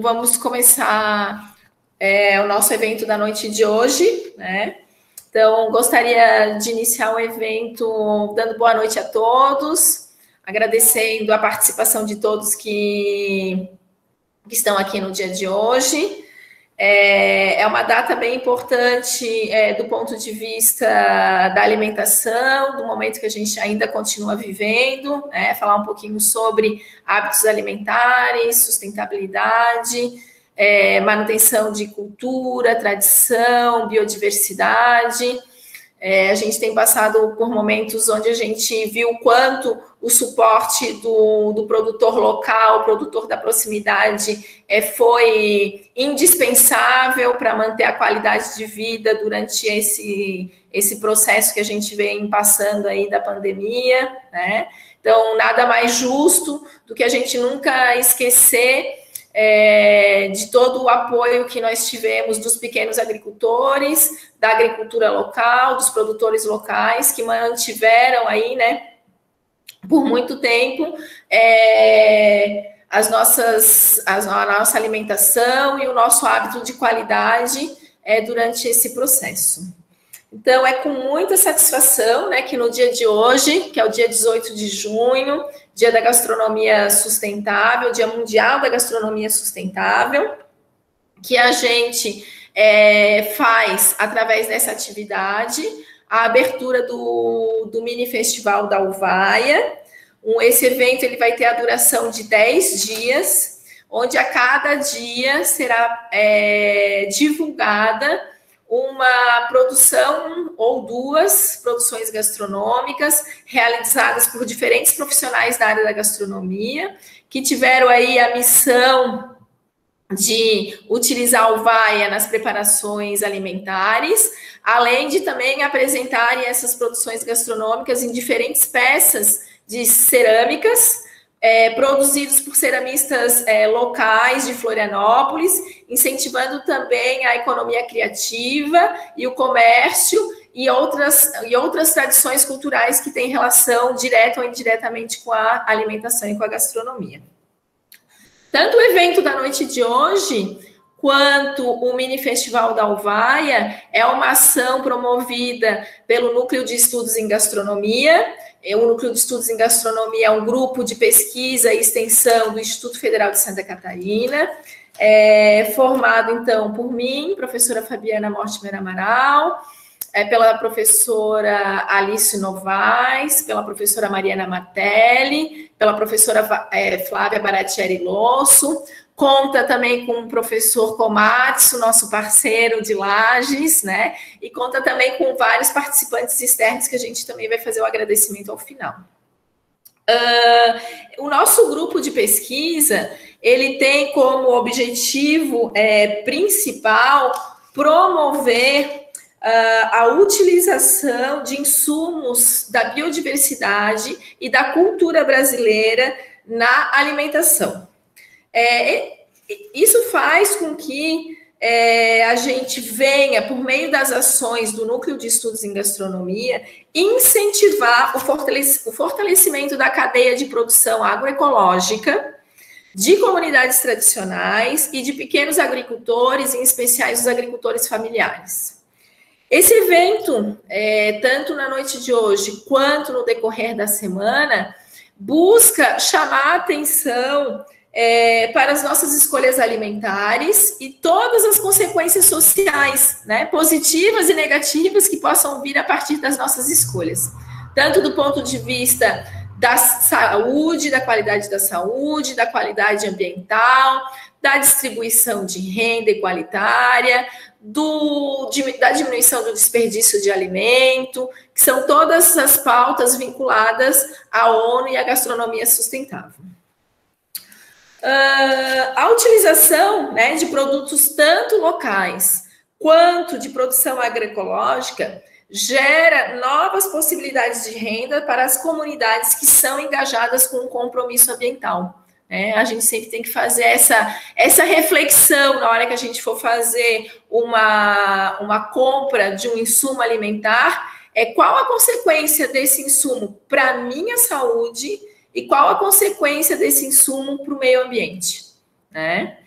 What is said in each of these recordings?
vamos começar o nosso evento da noite de hoje, né? Então, gostaria de iniciar o evento dando boa noite a todos, agradecendo a participação de todos que estão aqui no dia de hoje. É uma data bem importante do ponto de vista da alimentação, do momento que a gente ainda continua vivendo, falar um pouquinho sobre hábitos alimentares, sustentabilidade, manutenção de cultura, tradição, biodiversidade. A gente tem passado por momentos onde a gente viu quanto o suporte do produtor local, produtor da proximidade, foi indispensável para manter a qualidade de vida durante esse processo que a gente vem passando aí da pandemia, né? Então, nada mais justo do que a gente nunca esquecer de todo o apoio que nós tivemos dos pequenos agricultores, da agricultura local, dos produtores locais, que mantiveram aí, né, por muito tempo, a nossa alimentação e o nosso hábito de qualidade durante esse processo. Então, é com muita satisfação, né, que no dia de hoje, que é o dia 18 de junho, Dia da Gastronomia Sustentável, Dia Mundial da Gastronomia Sustentável, que a gente faz, através dessa atividade, a abertura do Mini Festival da Uvaia. Esse evento ele vai ter a duração de 10 dias, onde a cada dia será divulgada uma produção ou duas produções gastronômicas realizadas por diferentes profissionais da área da gastronomia, que tiveram aí a missão de utilizar a uvaia nas preparações alimentares, além de também apresentarem essas produções gastronômicas em diferentes peças de cerâmicas, produzidos por ceramistas locais de Florianópolis, incentivando também a economia criativa e o comércio e outras tradições culturais que têm relação direta ou indiretamente com a alimentação e com a gastronomia. Tanto o evento da noite de hoje, quanto o Mini Festival da Uvaia, é uma ação promovida pelo Núcleo de Estudos em Gastronomia. O Núcleo de Estudos em Gastronomia é um grupo de pesquisa e extensão do Instituto Federal de Santa Catarina, formado, então, por mim, professora Fabiana Mortimer Amaral, pela professora Alice Novaes, pela professora Mariana Martelli, pela professora Flávia Baratieri Losso. Conta também com o professor Komatsu, nosso parceiro de Lages, né? E conta também com vários participantes externos que a gente também vai fazer o agradecimento ao final. O nosso grupo de pesquisa, ele tem como objetivo principal promover a utilização de insumos da biodiversidade e da cultura brasileira na alimentação. Isso faz com que a gente venha, por meio das ações do Núcleo de Estudos em Gastronomia, incentivar o fortalecimento da cadeia de produção agroecológica, de comunidades tradicionais e de pequenos agricultores, em especial os agricultores familiares. Esse evento, tanto na noite de hoje quanto no decorrer da semana, busca chamar a atenção para as nossas escolhas alimentares e todas as consequências sociais, né, positivas e negativas que possam vir a partir das nossas escolhas, tanto do ponto de vista da saúde, da qualidade ambiental, da distribuição de renda igualitária, da diminuição do desperdício de alimento, que são todas as pautas vinculadas à ONU e à gastronomia sustentável. A utilização, né, de produtos tanto locais quanto de produção agroecológica gera novas possibilidades de renda para as comunidades que são engajadas com o compromisso ambiental. A gente sempre tem que fazer essa reflexão na hora que a gente for fazer uma compra de um insumo alimentar, qual a consequência desse insumo para a minha saúde e qual a consequência desse insumo para o meio ambiente, né?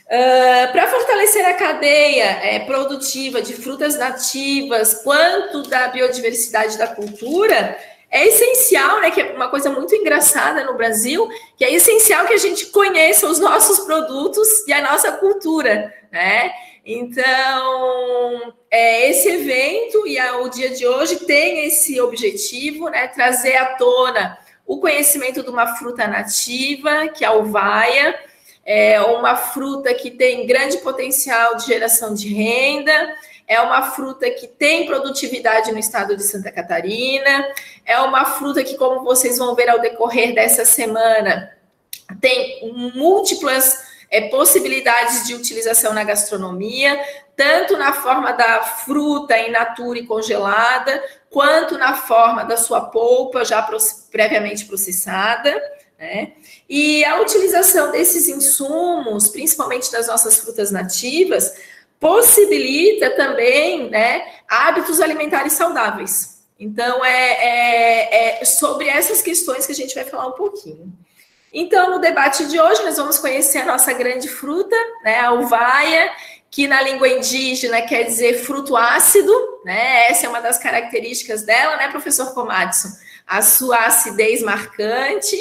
Para fortalecer a cadeia produtiva de frutas nativas, quanto da biodiversidade da cultura, é essencial, né, que é uma coisa muito engraçada no Brasil, que é essencial que a gente conheça os nossos produtos e a nossa cultura, né? Então, esse evento e o dia de hoje tem esse objetivo, né, trazer à tona o conhecimento de uma fruta nativa, que é a uvaia, é uma fruta que tem grande potencial de geração de renda, é uma fruta que tem produtividade no estado de Santa Catarina, é uma fruta que, como vocês vão ver ao decorrer dessa semana, tem múltiplas possibilidades de utilização na gastronomia, tanto na forma da fruta in natura e congelada, quanto na forma da sua polpa já previamente processada, né? E a utilização desses insumos, principalmente das nossas frutas nativas, possibilita também, né, hábitos alimentares saudáveis. Então, é sobre essas questões que a gente vai falar um pouquinho. Então, no debate de hoje, nós vamos conhecer a nossa grande fruta, né, a uvaia, que na língua indígena quer dizer fruto ácido, né? Essa é uma das características dela, né, professor Komatsu? A sua acidez marcante,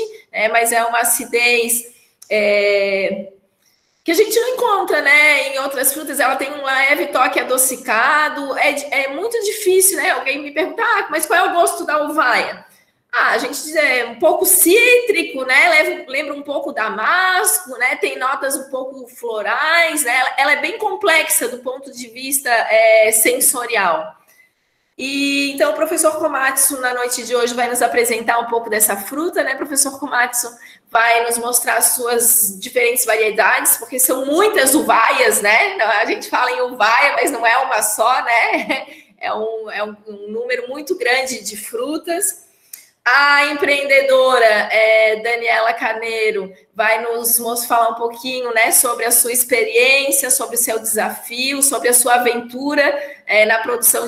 mas é uma acidez que a gente não encontra, né, em outras frutas. Ela tem um leve toque adocicado, é muito difícil, né? Alguém me pergunta, mas qual é o gosto da uvaia? A gente diz, um pouco cítrico, né? Lembra um pouco damasco, né? Tem notas um pouco florais, né? Ela é bem complexa do ponto de vista sensorial. E então o professor Komatsu, na noite de hoje, vai nos apresentar um pouco dessa fruta, né? O professor Komatsu vai nos mostrar as suas diferentes variedades, porque são muitas uvaias, né? A gente fala em uvaia, mas não é uma só, né? É um número muito grande de frutas. A empreendedora Daniela Carneiro vai nos falar um pouquinho, né, sobre a sua experiência, sobre o seu desafio, sobre a sua aventura na produção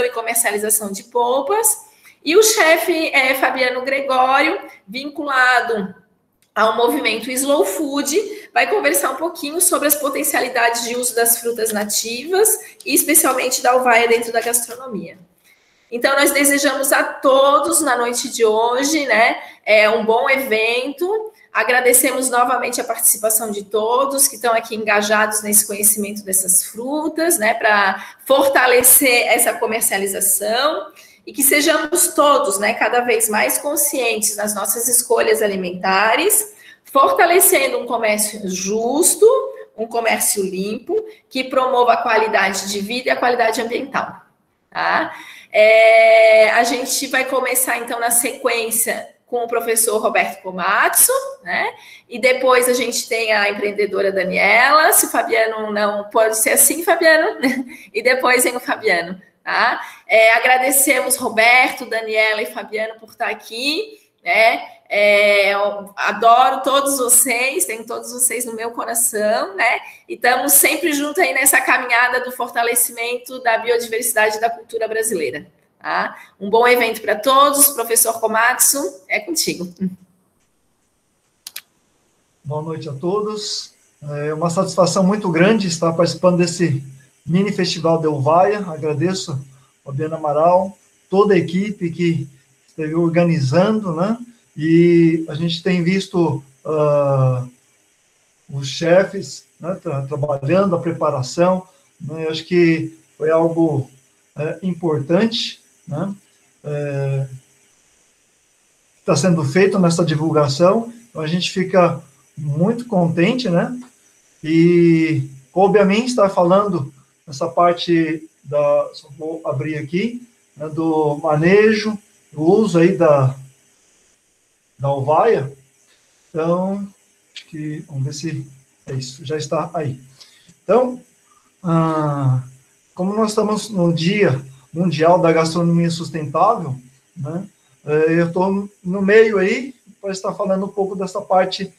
e comercialização de polpas. E o chefe Fabiano Gregório, vinculado ao movimento Slow Food, vai conversar um pouquinho sobre as potencialidades de uso das frutas nativas e especialmente da uvaia dentro da gastronomia. Então, nós desejamos a todos, na noite de hoje, né, um bom evento. Agradecemos novamente a participação de todos que estão aqui engajados nesse conhecimento dessas frutas, né, para fortalecer essa comercialização e que sejamos todos, né, cada vez mais conscientes nas nossas escolhas alimentares, fortalecendo um comércio justo, um comércio limpo, que promova a qualidade de vida e a qualidade ambiental, tá? A gente vai começar, então, na sequência com o professor Roberto Komatsu, né? E depois a gente tem a empreendedora Daniela. Se o Fabiano não pode ser assim, Fabiano, e depois vem o Fabiano, tá? Agradecemos Roberto, Daniela e Fabiano por estar aqui, né? Eu adoro todos vocês, tenho todos vocês no meu coração, né? E estamos sempre juntos aí nessa caminhada do fortalecimento da biodiversidade da cultura brasileira, tá? Um bom evento para todos. Professor Komatsu, é contigo. Boa noite a todos. É uma satisfação muito grande estar participando desse mini festival de uvaia. Agradeço a Fabiana Amaral, toda a equipe que esteve organizando, né? E a gente tem visto os chefes, né, trabalhando a preparação, né? Eu acho que foi algo importante, né? Está sendo feito nessa divulgação, então a gente fica muito contente, né? E coube a mim estar falando nessa parte só vou abrir aqui, né, do manejo, do uso aí da uvaia. Então, acho que, vamos ver se é isso, já está aí. Então, como nós estamos no Dia Mundial da Gastronomia Sustentável, né, eu estou no meio aí para estar falando um pouco dessa parte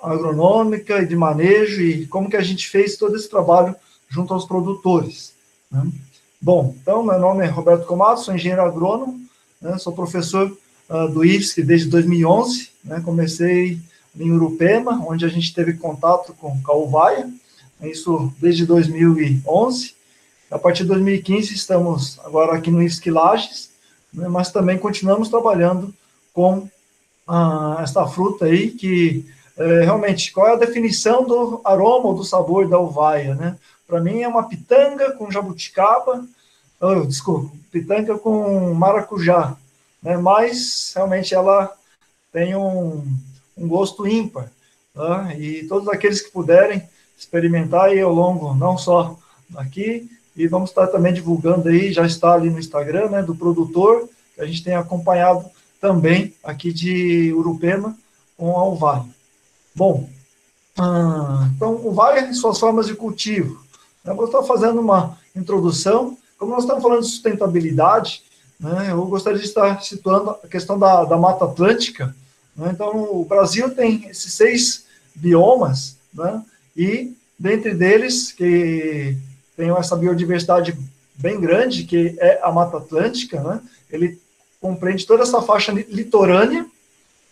agronômica e de manejo e como que a gente fez todo esse trabalho junto aos produtores, né? Bom, então, meu nome é Roberto Komatsu, sou engenheiro agrônomo, né, sou professor do IFSC desde 2011, né, comecei em Urupema, onde a gente teve contato com a uvaia, isso desde 2011. A partir de 2015 estamos agora aqui no IFSC Lages, né, mas também continuamos trabalhando com essa fruta aí, que realmente, qual é a definição do aroma ou do sabor da uvaia, né? Para mim é uma pitanga com jabuticaba, desculpa, pitanga com maracujá, né? Mas realmente ela tem um gosto ímpar, tá? E todos aqueles que puderem experimentar aí ao longo, não só aqui, e vamos estar também divulgando aí, já está ali no Instagram, né, do produtor, que a gente tem acompanhado também aqui de Urupema com a uvaia. Bom, então, uvaia e suas formas de cultivo. Eu vou estar fazendo uma introdução. Como nós estamos falando de sustentabilidade, né, eu gostaria de estar situando a questão da Mata Atlântica, né? Então, o Brasil tem esses 6 biomas, né, e dentre deles, que tem essa biodiversidade bem grande, que é a Mata Atlântica, né, ele compreende toda essa faixa litorânea,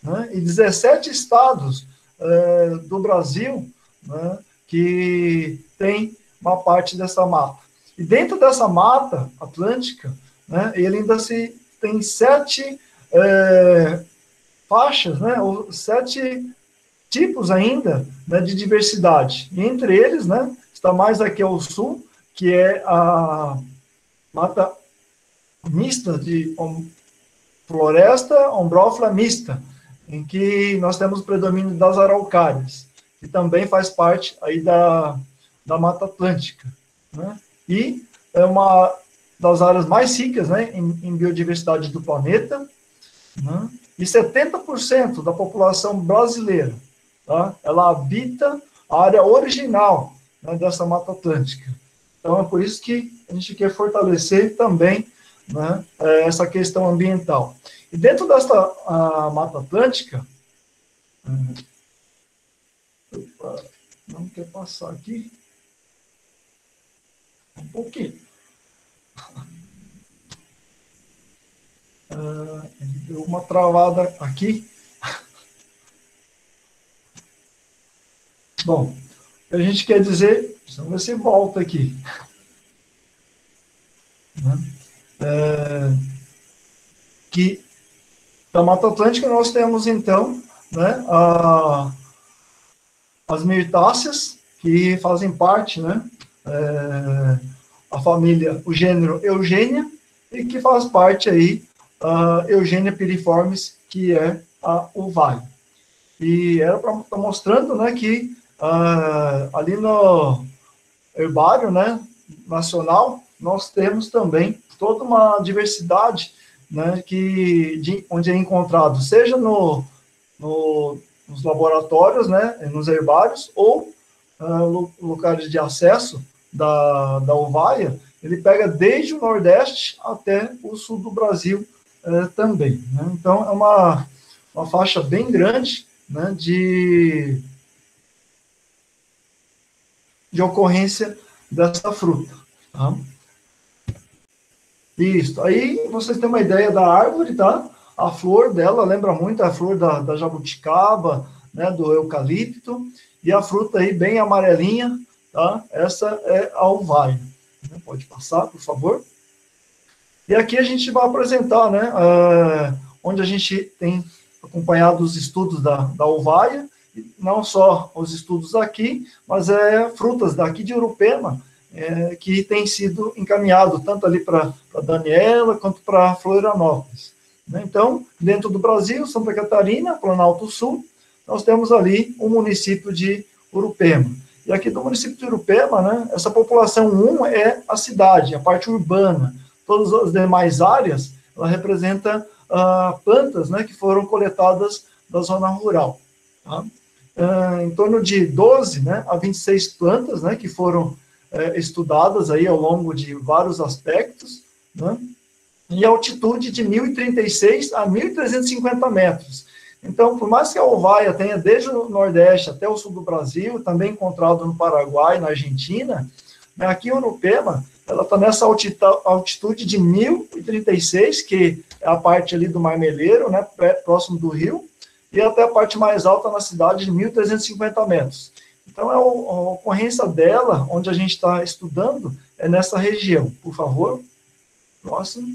né, e 17 estados do Brasil, né, que tem uma parte dessa mata. E dentro dessa mata atlântica, né, ele ainda tem 7 faixas, né, ou 7 tipos ainda, né, de diversidade. E entre eles, né, está mais aqui ao sul, que é a mata mista de floresta ombrófila mista, em que nós temos o predomínio das araucárias, que também faz parte aí da Mata Atlântica, né? E é uma das áreas mais ricas, né, em biodiversidade do planeta, né? E 70% da população brasileira, tá, ela habita a área original, né, dessa Mata Atlântica. Então, é por isso que a gente quer fortalecer também, né, essa questão ambiental. E dentro dessa Mata Atlântica, não quer passar aqui, um pouquinho. Deu uma travada aqui. Bom, a gente quer dizer, vamos ver se volta aqui. Que da Mata Atlântica nós temos, então, né, as mirtáceas, que fazem parte, né, a família, o gênero Eugênia, e que faz parte aí a Eugênia piriformis, que é a uvaia. E era para estar mostrando, né, que ali no herbário, né, nacional, nós temos também toda uma diversidade, né, onde é encontrado, seja nos laboratórios, né, nos herbários, ou locais de acesso da uvaia, ele pega desde o Nordeste até o sul do Brasil também, né? Então, é uma faixa bem grande, né, de ocorrência dessa fruta, tá? Isso. Aí vocês têm uma ideia da árvore, tá? A flor dela lembra muito a flor da jabuticaba, né, do eucalipto, e a fruta aí bem amarelinha, tá? Essa é a uvaia. Pode passar, por favor. E aqui a gente vai apresentar, né, onde a gente tem acompanhado os estudos da uvaia, não só os estudos aqui, mas frutas daqui de Urupema, que tem sido encaminhado tanto ali para Daniela quanto para Florianópolis, né? Então, dentro do Brasil, Santa Catarina, Planalto Sul, nós temos ali o município de Urupema. E aqui do município de Urupema, né, essa população 1 é a cidade, a parte urbana. Todas as demais áreas, ela representa plantas, né, que foram coletadas da zona rural, tá? Em torno de 12, né, a 26 plantas, né, que foram estudadas aí ao longo de vários aspectos, né, e altitude de 1.036 a 1.350 metros. Então, por mais que a uvaia tenha desde o Nordeste até o sul do Brasil, também encontrado no Paraguai, na Argentina, né, aqui em Urupema, ela está nessa altitude de 1.036, que é a parte ali do Marmeleiro, né, próximo do rio, e até a parte mais alta na cidade de 1.350 metros. Então, a ocorrência dela, onde a gente está estudando, é nessa região. Por favor, próximo.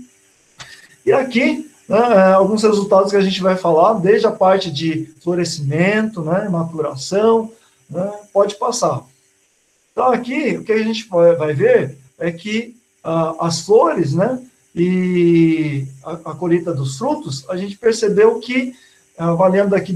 E aqui, né, alguns resultados que a gente vai falar, desde a parte de florescimento, né, maturação, né, pode passar. Então, aqui, o que a gente vai ver é que as flores, né, e a colheita dos frutos, a gente percebeu que, avaliando aqui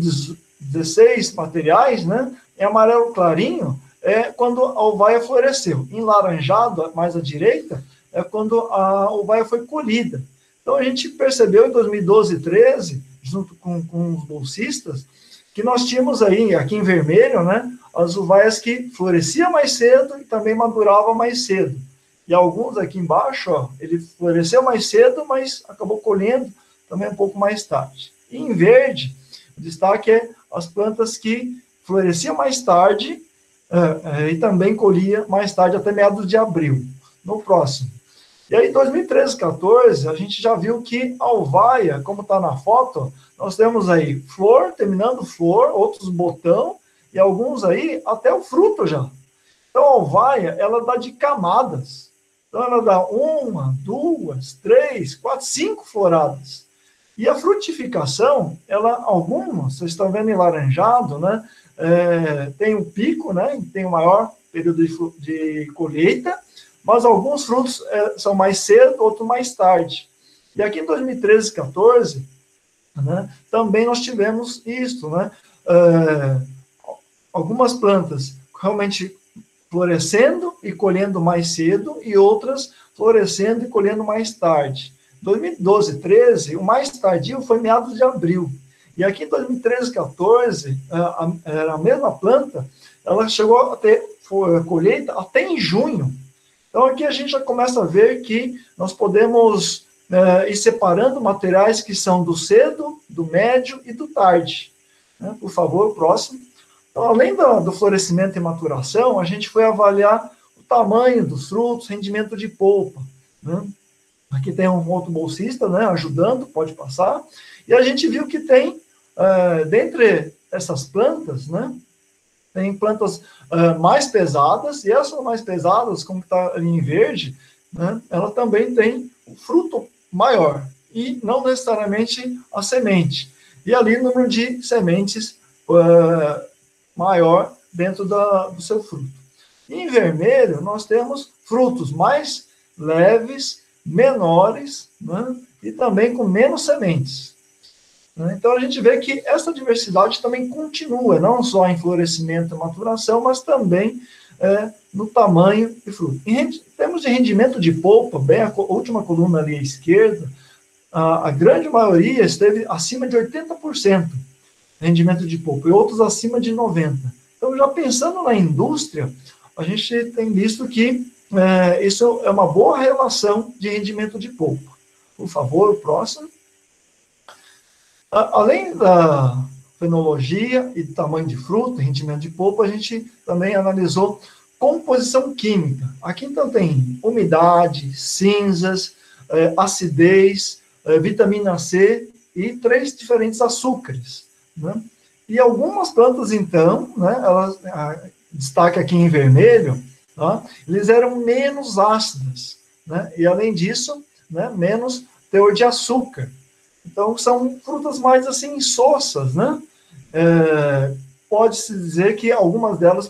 16 materiais, né, em amarelo clarinho, é quando a uvaia floresceu. Em laranjado, mais à direita, é quando a uvaia foi colhida. Então, a gente percebeu em 2012 e 2013, junto com os bolsistas, que nós tínhamos aí, aqui em vermelho, né, as uvaias que floresciam mais cedo e também maduravam mais cedo. E alguns aqui embaixo, ó, ele floresceu mais cedo, mas acabou colhendo também um pouco mais tarde. E em verde, o destaque é as plantas que floresciam mais tarde e também colhia mais tarde, até meados de abril. No próximo. E aí, em 2013 e 2014, a gente já viu que a uvaia, como está na foto, nós temos aí flor, terminando flor, outros botão, e alguns aí até o fruto já. Então, a uvaia, ela dá de camadas. Então, ela dá 1, 2, 3, 4, 5 floradas. E a frutificação, algumas, vocês estão vendo em laranjado, né? Tem o pico, né? Tem o maior período de colheita, mas alguns frutos são mais cedo, outros mais tarde. E aqui em 2013 e 2014, né, também nós tivemos isso, né? Algumas plantas realmente florescendo e colhendo mais cedo, e outras florescendo e colhendo mais tarde. 2012 e 2013, o mais tardio foi meados de abril. E aqui em 2013 e 2014, a mesma planta, ela chegou a ter colheita até em junho. Então, aqui a gente já começa a ver que nós podemos ir separando materiais que são do cedo, do médio e do tarde. Né? Por favor, próximo. Então, além do florescimento e maturação, a gente foi avaliar o tamanho dos frutos, rendimento de polpa. Né? Aqui tem um outro bolsista, né, ajudando, pode passar. E a gente viu que tem, dentre essas plantas, né, tem plantas mais pesadas, e essas mais pesadas, como está ali em verde, né, ela também tem o fruto maior, e não necessariamente a semente. E ali o número de sementes maior dentro do seu fruto. E em vermelho, nós temos frutos mais leves, menores, né, e também com menos sementes. Então, a gente vê que essa diversidade também continua, não só em florescimento e maturação, mas também no tamanho de fruto. Em termos de rendimento de polpa, bem a última coluna ali à esquerda, a grande maioria esteve acima de 80% rendimento de polpa, e outros acima de 90%. Então, já pensando na indústria, a gente tem visto que isso é uma boa relação de rendimento de polpa. Por favor, o próximo. Além da fenologia e tamanho de fruto, rendimento de polpa, a gente também analisou composição química. Aqui, então, tem umidade, cinzas, acidez, vitamina C e 3 diferentes açúcares. Né? E algumas plantas, então, né, elas destaca aqui em vermelho, tá? Eles eram menos ácidas, né? E, além disso, né, menos teor de açúcar. Então, são frutas mais, assim, insossas, né? Pode-se dizer que algumas delas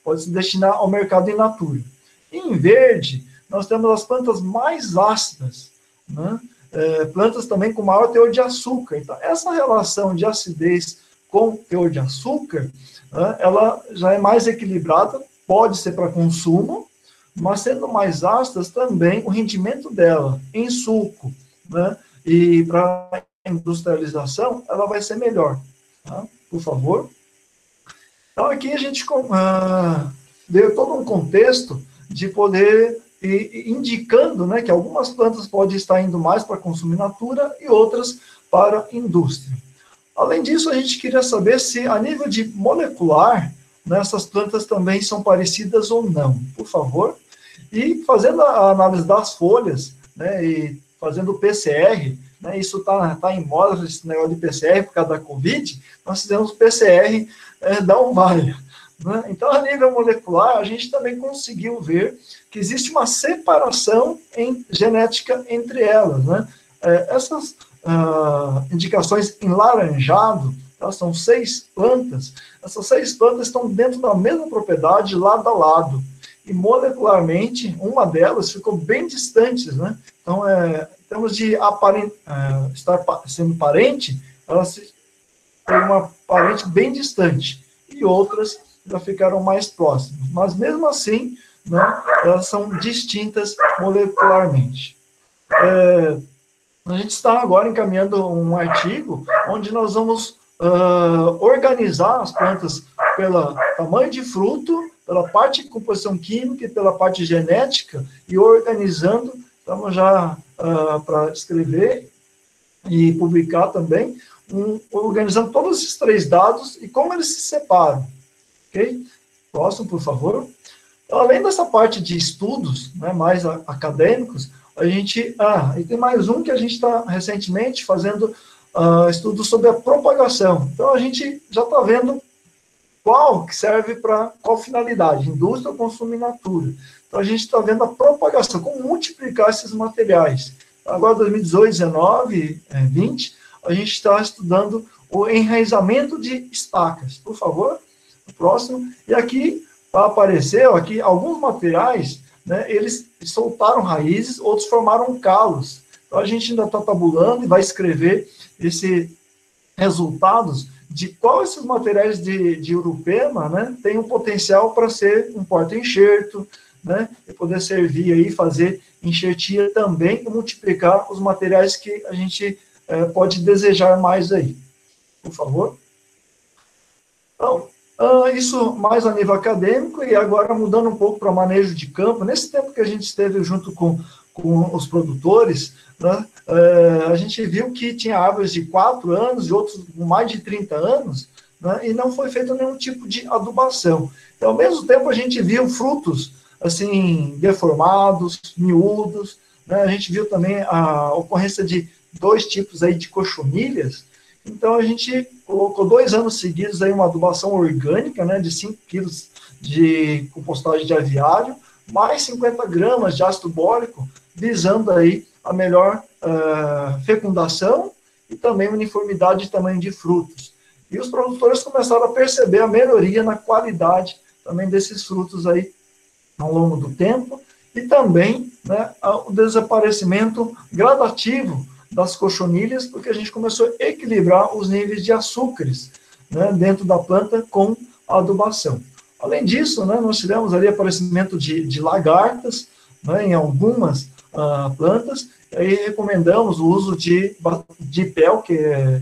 podem se destinar ao mercado in natura. Em verde, nós temos as plantas mais ácidas, né? Plantas também com maior teor de açúcar. Então, essa relação de acidez com teor de açúcar, né, ela já é mais equilibrada, pode ser para consumo, mas sendo mais ácidas também, o rendimento dela em suco, né, e para industrialização, ela vai ser melhor. Tá? Por favor. Então, aqui a gente deu todo um contexto de poder ir indicando, né, que algumas plantas podem estar indo mais para consumo in natura e outras para indústria. Além disso, a gente queria saber se, a nível de molecular, né, essas plantas também são parecidas ou não. Por favor. E fazendo a análise das folhas, né, e fazendo o PCR, né, isso tá em moda, esse negócio de PCR por causa da Covid, nós fizemos PCR da uvaia. Né? Então, a nível molecular, a gente também conseguiu ver que existe uma separação genética entre elas. Né? Essas indicações em laranjado, tá? São 6 plantas, essas 6 plantas estão dentro da mesma propriedade, lado a lado, e molecularmente, uma delas ficou bem distante, né? Então, em termos de estar sendo parente, elas têm uma parente bem distante, e outras já ficaram mais próximas. Mas, mesmo assim, né, elas são distintas molecularmente. A gente está agora encaminhando um artigo onde nós vamos organizar as plantas pelo tamanho de fruto, pela parte de composição química e pela parte genética, e organizando, estamos já para escrever e publicar também, organizando todos esses 3 dados e como eles se separam. Ok? Próximo, por favor. Então, além dessa parte de estudos, né, mais acadêmicos, a gente... e tem mais um que a gente está recentemente fazendo estudos sobre a propagação. Então, a gente já está vendo qual que serve para qual finalidade, indústria, consumo in natura. Então, a gente está vendo a propagação, como multiplicar esses materiais. Agora, 2018, 19, 20, a gente está estudando o enraizamento de estacas. Por favor, o próximo. E aqui apareceu aqui alguns materiais, né, eles soltaram raízes, outros formaram calos. Então, a gente ainda está tabulando e vai escrever esses resultados de qual esses materiais de urupema, né, tem um potencial para ser um porta-enxerto, né, e poder servir aí, fazer enxertia também e multiplicar os materiais que a gente pode desejar mais aí. Por favor. Então, isso mais a nível acadêmico, e agora mudando um pouco para manejo de campo. Nesse tempo que a gente esteve junto com os produtores, né, a gente viu que tinha árvores de 4 anos e outros com mais de 30 anos, né, e não foi feito nenhum tipo de adubação. Então, ao mesmo tempo, a gente viu frutos assim, deformados, miúdos, né, a gente viu também a ocorrência de 2 tipos aí de cochonilhas. Então, a gente colocou 2 anos seguidos aí uma adubação orgânica, né, de 5 quilos de compostagem de aviário, mais 50 gramas de ácido bórico, visando aí a melhor fecundação e também uniformidade de tamanho de frutos. E os produtores começaram a perceber a melhoria na qualidade também desses frutos aí ao longo do tempo, e também, né, o desaparecimento gradativo das cochonilhas, porque a gente começou a equilibrar os níveis de açúcares, né, dentro da planta com a adubação. Além disso, né, nós tivemos ali aparecimento de lagartas, né, em algumas plantas, e aí recomendamos o uso de PEL, que é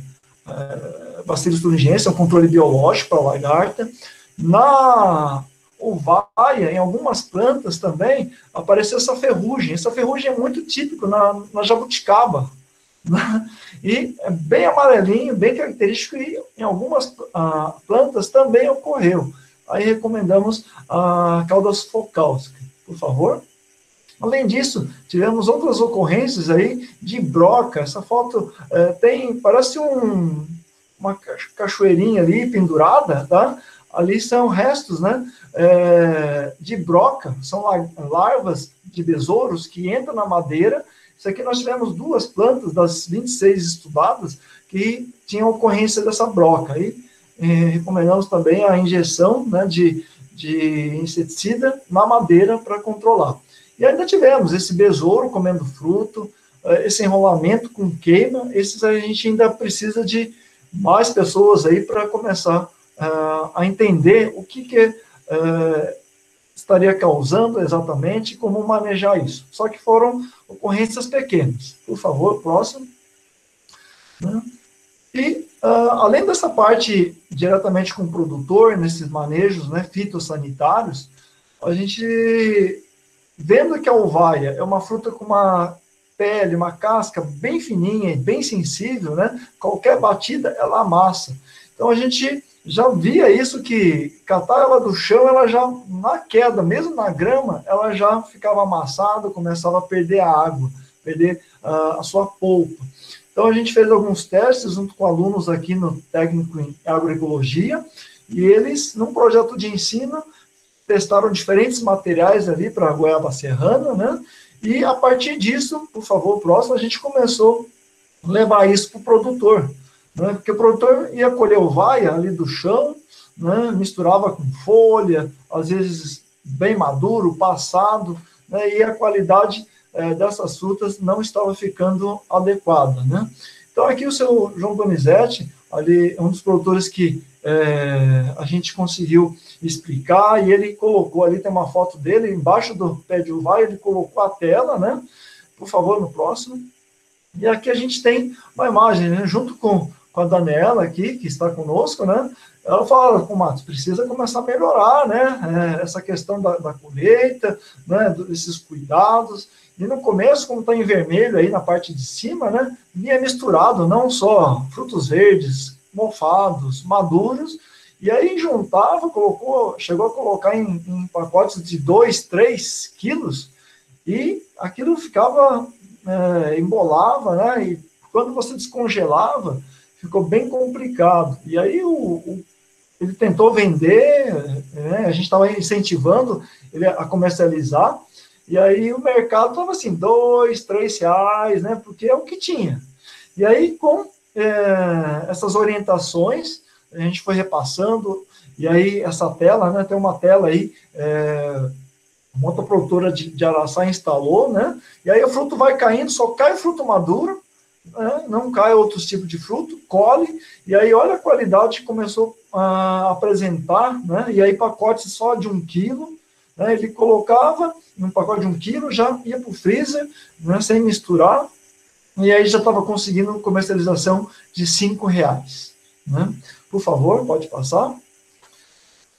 Bacillus thuringiensis, é um controle biológico para a lagarta. Na uvaia, em algumas plantas também, apareceu essa ferrugem. Essa ferrugem é muito típica na jabuticaba, né? E é bem amarelinho, bem característico, e em algumas plantas também ocorreu. Aí recomendamos a Caldas focals, por favor. Além disso, tivemos outras ocorrências aí de broca. Essa foto parece uma cachoeirinha ali pendurada, tá? Ali são restos, né, de broca, são larvas de besouros que entram na madeira. Isso aqui nós tivemos 2 plantas das 26 estudadas que tinham ocorrência dessa broca. Aí recomendamos também a injeção, né, de inseticida na madeira para controlar. E ainda tivemos esse besouro comendo fruto, esse enrolamento com queima. Esses a gente ainda precisa de mais pessoas aí para começar a entender o que estaria causando exatamente e como manejar isso. Só que foram ocorrências pequenas. Por favor, próximo. Né? E, além dessa parte diretamente com o produtor, nesses manejos, né, fitossanitários, a gente, vendo que a uvaia é uma fruta com uma pele, uma casca bem fininha e bem sensível, né, qualquer batida ela amassa. Então, a gente já via isso, que catar ela do chão, ela já, na queda, mesmo na grama, ela já ficava amassada, começava a perder a água, perder a sua polpa. Então, a gente fez alguns testes junto com alunos aqui no técnico em agroecologia, e eles, num projeto de ensino, testaram diferentes materiais ali para a goiaba serrana, né? E a partir disso, por favor, próximo, a gente começou a levar isso para o produtor, né? Porque o produtor ia colher uvaia ali do chão, né? Misturava com folha, às vezes bem maduro, passado, né? E a qualidade dessas frutas não estava ficando adequada, né? Então, aqui o seu João Donizete, ali, um dos produtores que a gente conseguiu explicar, e ele colocou ali, tem uma foto dele, embaixo do pé de uvaia, ele colocou a tela, né? Por favor, no próximo. E aqui a gente tem uma imagem, né? Junto com a Daniela aqui, que está conosco, né? Ela fala, Matos, precisa começar a melhorar, né? Essa questão da colheita, né? Desses cuidados. E no começo, como está em vermelho aí na parte de cima, né? Vinha misturado não só frutos verdes, mofados, maduros, e aí juntava, chegou a colocar em pacotes de 2, 3 quilos, e aquilo ficava, embolava, né? E quando você descongelava, ficou bem complicado. E aí ele tentou vender, né? A gente estava incentivando ele a comercializar, e aí o mercado estava assim, 2, 3 reais, né? Porque é o que tinha. E aí, com essas orientações, a gente foi repassando, e aí essa tela, né? Tem uma tela aí, uma outra produtora de Araçá instalou, né? E aí o fruto vai caindo, só cai fruto maduro, né? Não cai outros tipos de fruto, colhe, e aí olha a qualidade que começou a apresentar, né? E aí pacotes só de 1 quilo, né? Ele colocava em um pacote de 1 quilo, já ia para o freezer, né? Sem misturar, e aí já estava conseguindo comercialização de 5 reais, né? Por favor, pode passar.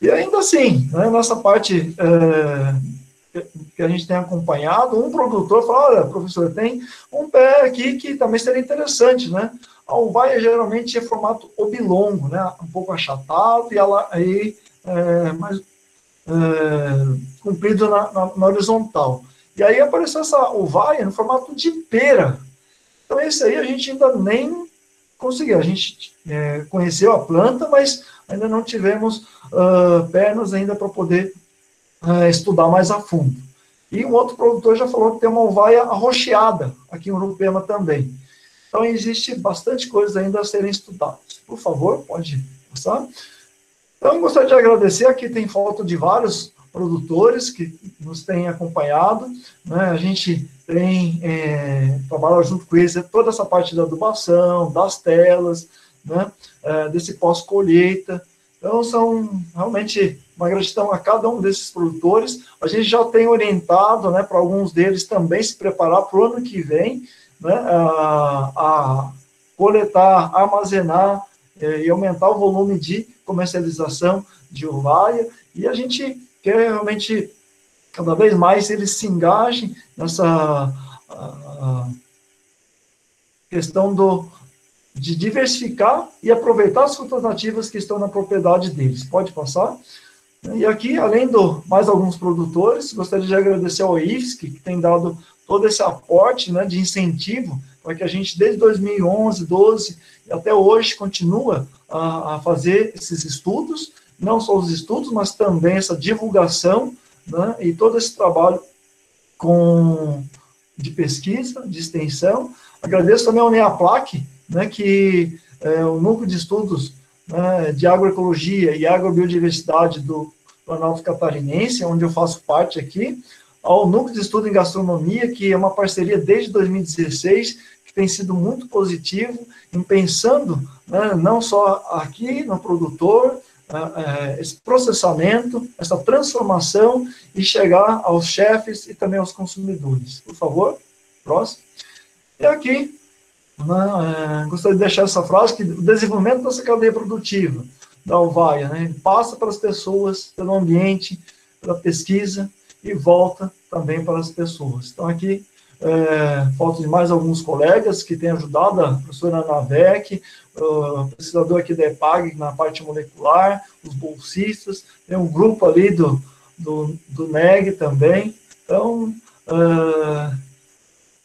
E ainda assim, né, nessa parte que a gente tem acompanhado, um produtor fala, olha, professor, tem um pé aqui que também seria interessante, né? A uvaia geralmente é formato oblongo, né? Um pouco achatado e ela aí mais comprido na horizontal. E aí apareceu essa uvaia no formato de pera. Então esse aí a gente ainda nem conseguiu. A gente conheceu a planta, mas ainda não tivemos pernas ainda para poder estudar mais a fundo. E um outro produtor já falou que tem uma uvaia arroxeada aqui em Urupema também. Então, existe bastante coisa ainda a serem estudadas. Por favor, pode passar. Então, gostaria de agradecer. Aqui tem foto de vários produtores que nos têm acompanhado, né? A gente tem trabalhado junto com eles toda essa parte da adubação, das telas, né? Desse pós-colheita. Então, são realmente uma gratidão a cada um desses produtores. A gente já tem orientado, né, para alguns deles também se preparar para o ano que vem, né, a coletar, armazenar e aumentar o volume de comercialização de uvaia. E a gente quer realmente, cada vez mais, eles se engajem nessa questão de diversificar e aproveitar as frutas nativas que estão na propriedade deles. Pode passar. E aqui, além mais alguns produtores, gostaria de agradecer ao IFSC, que tem dado todo esse aporte, né, de incentivo, para que a gente, desde 2011, 12, e até hoje, continua a fazer esses estudos, não só os estudos, mas também essa divulgação, né, e todo esse trabalho de pesquisa, de extensão. Agradeço também ao NEAPLAC, né, que é o Núcleo de Estudos, né, de Agroecologia e Agrobiodiversidade do Planalto Catarinense, onde eu faço parte aqui, ao Núcleo de Estudo em Gastronomia, que é uma parceria desde 2016, que tem sido muito positivo, em pensando, né, não só aqui no produtor, esse processamento, essa transformação, e chegar aos chefes e também aos consumidores. Por favor, próximo. E aqui, gostaria de deixar essa frase, que o desenvolvimento dessa cadeia produtiva da uvaia, né, passa para as pessoas, pelo ambiente, pela pesquisa, e volta também para as pessoas. Então, aqui, falta de mais alguns colegas que têm ajudado, a professora Ana Vec, o pesquisador aqui da EPAG, na parte molecular, os bolsistas, tem um grupo ali do NEG também. Então,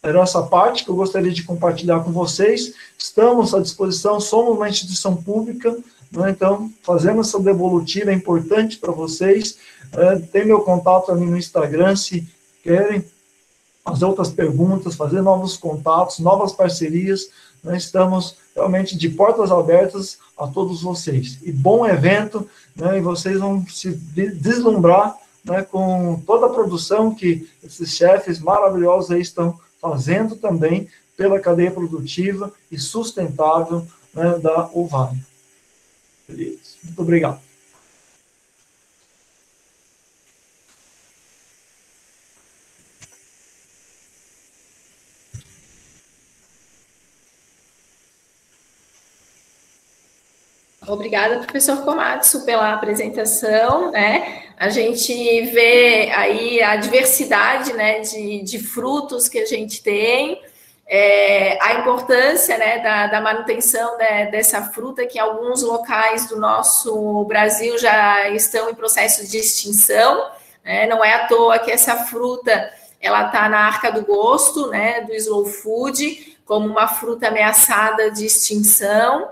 era essa parte que eu gostaria de compartilhar com vocês. Estamos à disposição, somos uma instituição pública, né? Então, fazendo essa devolutiva é importante para vocês. Tem meu contato ali no Instagram, se querem fazer outras perguntas, fazer novos contatos, novas parcerias. Nós estamos realmente de portas abertas a todos vocês. E bom evento, né? E vocês vão se deslumbrar, né, com toda a produção que esses chefes maravilhosos aí estão fazendo também pela cadeia produtiva e sustentável, né, da Uvaia. Muito obrigado. Obrigada, professor Komatsu, pela apresentação, né? A gente vê aí a diversidade, né, de frutos que a gente tem, a importância, né, da manutenção, né, dessa fruta, que em alguns locais do nosso Brasil já estão em processo de extinção, né? Não é à toa que essa fruta ela está na arca do gosto, né, do Slow Food, como uma fruta ameaçada de extinção.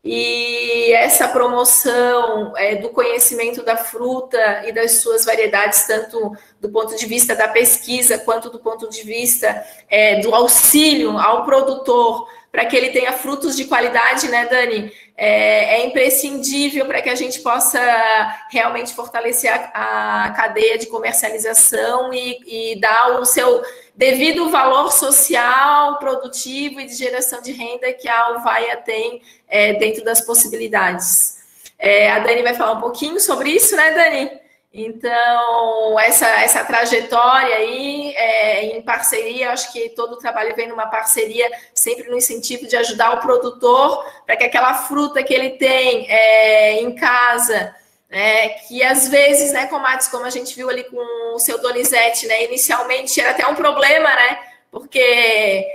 E essa promoção do conhecimento da fruta e das suas variedades, tanto do ponto de vista da pesquisa, quanto do ponto de vista do auxílio ao produtor, para que ele tenha frutos de qualidade, né, Dani? É imprescindível para que a gente possa realmente fortalecer a cadeia de comercialização e dar o seu devido valor social, produtivo e de geração de renda que a Uvaia tem dentro das possibilidades. A Dani vai falar um pouquinho sobre isso, né, Dani? Então, essa trajetória aí, em parceria, acho que todo o trabalho vem numa parceria, sempre no incentivo de ajudar o produtor, para que aquela fruta que ele tem em casa, que às vezes, né, Komatsu, como a gente viu ali com o seu Donizete, né, inicialmente era até um problema, né, porque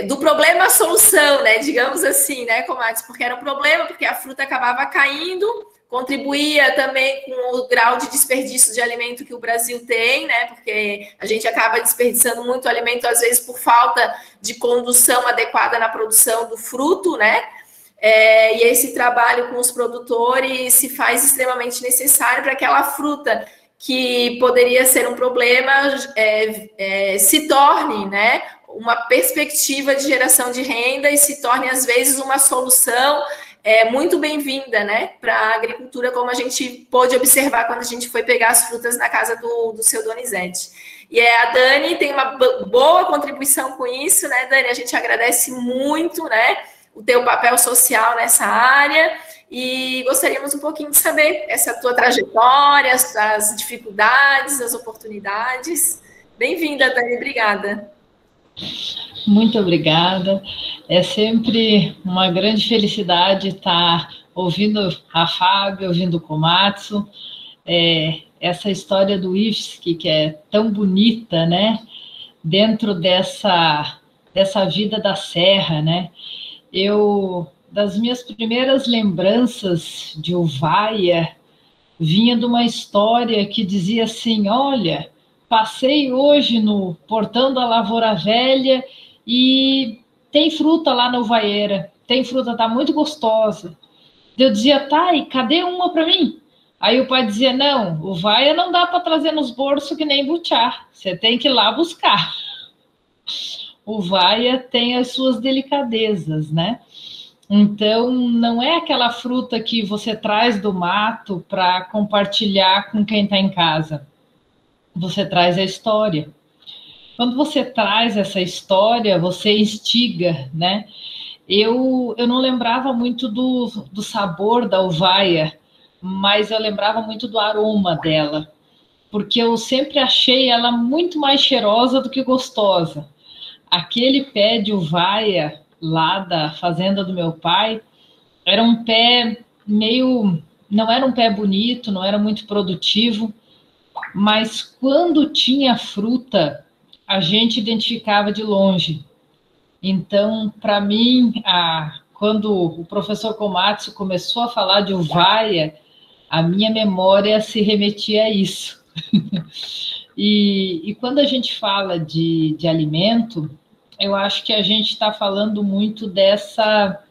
do problema à solução, né, digamos assim, né, Komatsu, porque era um problema, porque a fruta acabava caindo, contribuía também com o grau de desperdício de alimento que o Brasil tem, né? Porque a gente acaba desperdiçando muito alimento, às vezes, por falta de condução adequada na produção do fruto, né? E esse trabalho com os produtores se faz extremamente necessário para que aquela fruta que poderia ser um problema se torne, né, uma perspectiva de geração de renda e se torne, às vezes, uma solução muito bem-vinda, né, para a agricultura, como a gente pôde observar quando a gente foi pegar as frutas na casa do seu Donizete. E a Dani tem uma boa contribuição com isso, né, Dani? A gente agradece muito, né, o teu papel social nessa área e gostaríamos um pouquinho de saber essa tua trajetória, as dificuldades, as oportunidades. Bem-vinda, Dani, obrigada. Muito obrigada. É sempre uma grande felicidade estar ouvindo a Fábio, ouvindo o Komatsu, essa história do IFSC, que é tão bonita, né? Dentro dessa vida da serra, né? Das minhas primeiras lembranças de Uvaia, vinha de uma história que dizia assim, olha, passei hoje no portão da Lavoura Velha e tem fruta lá na uvaieira, tem fruta, tá muito gostosa. Eu dizia, tá, e cadê uma para mim? Aí o pai dizia, não, uvaia não dá para trazer nos bolsos que nem butiá, você tem que ir lá buscar. Uvaia tem as suas delicadezas, né? Então, não é aquela fruta que você traz do mato para compartilhar com quem está em casa. Você traz a história. Quando você traz essa história, você instiga, né? Eu não lembrava muito do sabor da uvaia, mas eu lembrava muito do aroma dela, porque eu sempre achei ela muito mais cheirosa do que gostosa. Aquele pé de uvaia lá da fazenda do meu pai era um pé meio... não era um pé bonito, não era muito produtivo, mas quando tinha fruta, a gente identificava de longe. Então, para mim, quando o professor Komatsu começou a falar de uvaia, a minha memória se remetia a isso. E quando a gente fala de alimento, eu acho que a gente está falando muito dessa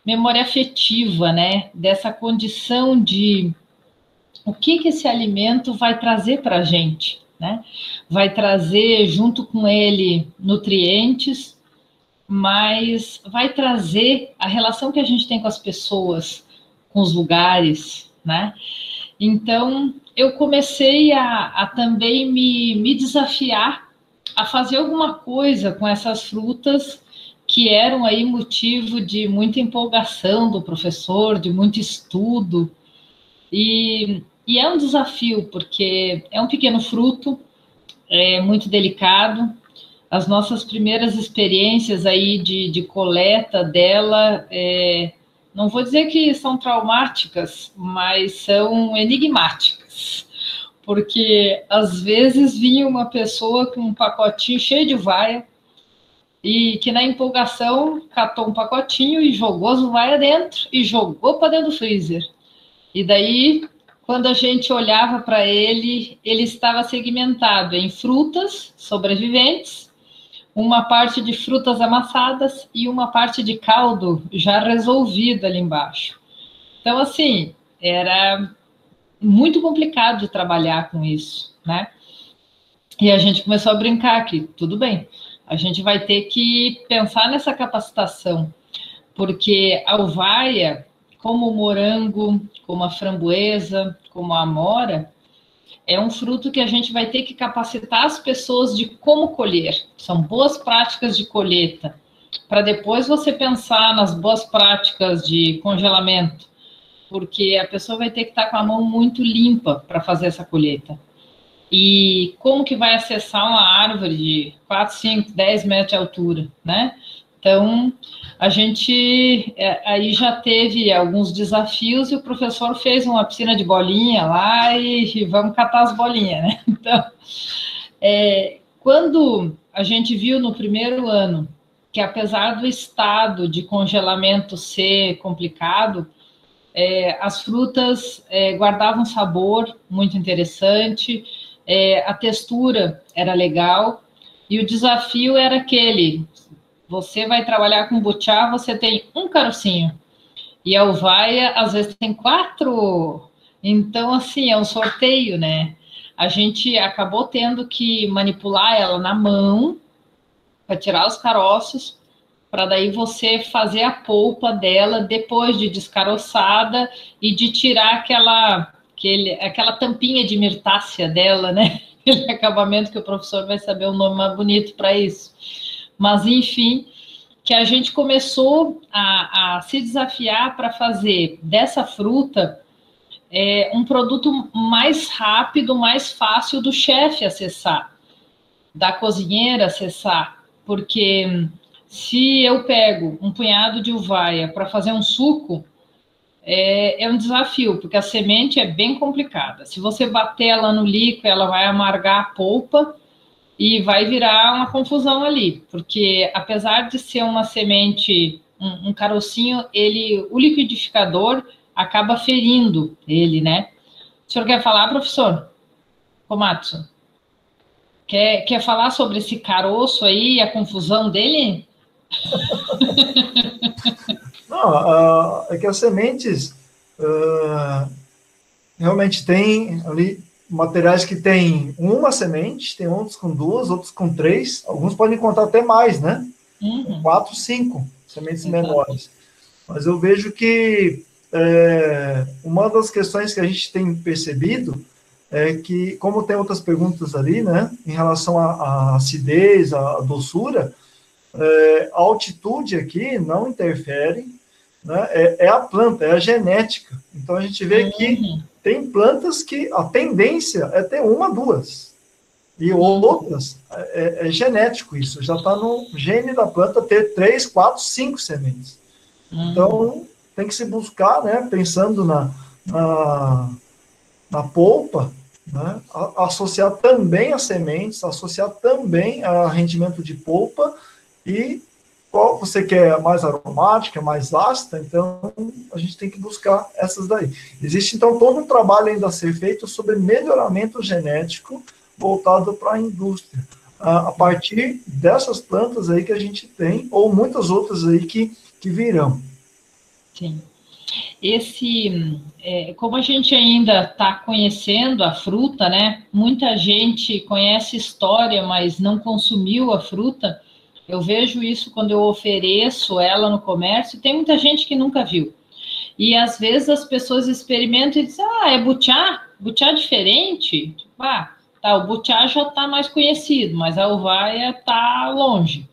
memória afetiva, né? Dessa condição de o que esse alimento vai trazer para a gente, né? Vai trazer junto com ele nutrientes, mas vai trazer a relação que a gente tem com as pessoas, com os lugares, né? Então, eu comecei a também me desafiar a fazer alguma coisa com essas frutas que eram aí motivo de muita empolgação do professor, de muito estudo, e é um desafio, porque é um pequeno fruto, é muito delicado. As nossas primeiras experiências aí de coleta dela, não vou dizer que são traumáticas, mas são enigmáticas, porque às vezes vinha uma pessoa com um pacotinho cheio de uvaia, e que na empolgação catou um pacotinho e jogou as uvaias dentro, e jogou para dentro do freezer. E daí, quando a gente olhava para ele, ele estava segmentado em frutas sobreviventes, uma parte de frutas amassadas e uma parte de caldo já resolvido ali embaixo. Então, assim, era muito complicado de trabalhar com isso, né? E a gente começou a brincar aqui, tudo bem, a gente vai ter que pensar nessa capacitação, porque a uvaia, como o morango, como a framboesa, como a amora, é um fruto que a gente vai ter que capacitar as pessoas de como colher. São boas práticas de colheita, para depois você pensar nas boas práticas de congelamento, porque a pessoa vai ter que estar com a mão muito limpa para fazer essa colheita. E como que vai acessar uma árvore de 4, 5, 10 metros de altura, né? Então, a gente aí já teve alguns desafios e o professor fez uma piscina de bolinha lá e vamos catar as bolinhas, né? Então, quando a gente viu no primeiro ano que apesar do estado de congelamento ser complicado, as frutas guardavam sabor muito interessante, a textura era legal, e o desafio era aquele: você vai trabalhar com butiá, você tem um carocinho, e a uvaia, às vezes, tem 4. Então, assim, é um sorteio, né? A gente acabou tendo que manipular ela na mão para tirar os caroços, para daí você fazer a polpa dela depois de descaroçada e de tirar aquela tampinha de mirtácea dela, né? Aquele acabamento que o professor vai saber o nome mais bonito para isso. Mas, enfim, que a gente começou a se desafiar para fazer dessa fruta um produto mais rápido, mais fácil do chefe acessar, da cozinheira acessar, porque se eu pego um punhado de uvaia para fazer um suco, é um desafio, porque a semente é bem complicada. Se você bater ela no líquido, ela vai amargar a polpa e vai virar uma confusão ali, porque apesar de ser uma semente, um carocinho, o liquidificador acaba ferindo ele, né? O senhor quer falar, professor Komatsu? Quer falar sobre esse caroço aí e a confusão dele? Não, é que as sementes realmente tem ali materiais que tem uma semente, tem outros com 2, outros com 3, alguns podem contar até mais, né? 4, 5 sementes menores. Mas eu vejo que uma das questões que a gente tem percebido é que, como tem outras perguntas ali, né, em relação à acidez, à doçura, a altitude aqui não interfere, né, é a planta, é a genética. Então, a gente vê que tem plantas que a tendência é ter 1, 2, e outras, é genético isso, já está no gene da planta ter 3, 4, 5 sementes. Então, tem que se buscar, né, pensando na polpa, né, associar também as sementes, associar também a rendimento de polpa, e qual você quer mais aromática, mais ácida, então a gente tem que buscar essas daí. Existe, então, todo um trabalho ainda a ser feito sobre melhoramento genético voltado para a indústria. a partir dessas plantas aí que a gente tem, ou muitas outras aí que virão. Sim. Como a gente ainda está conhecendo a fruta, né? Muita gente conhece história, mas não consumiu a fruta. Eu vejo isso quando eu ofereço ela no comércio. Tem muita gente que nunca viu. E às vezes as pessoas experimentam e dizem: ah, é butiá? Butiá diferente? Tipo, tá, o butiá já está mais conhecido, mas a uvaia está longe.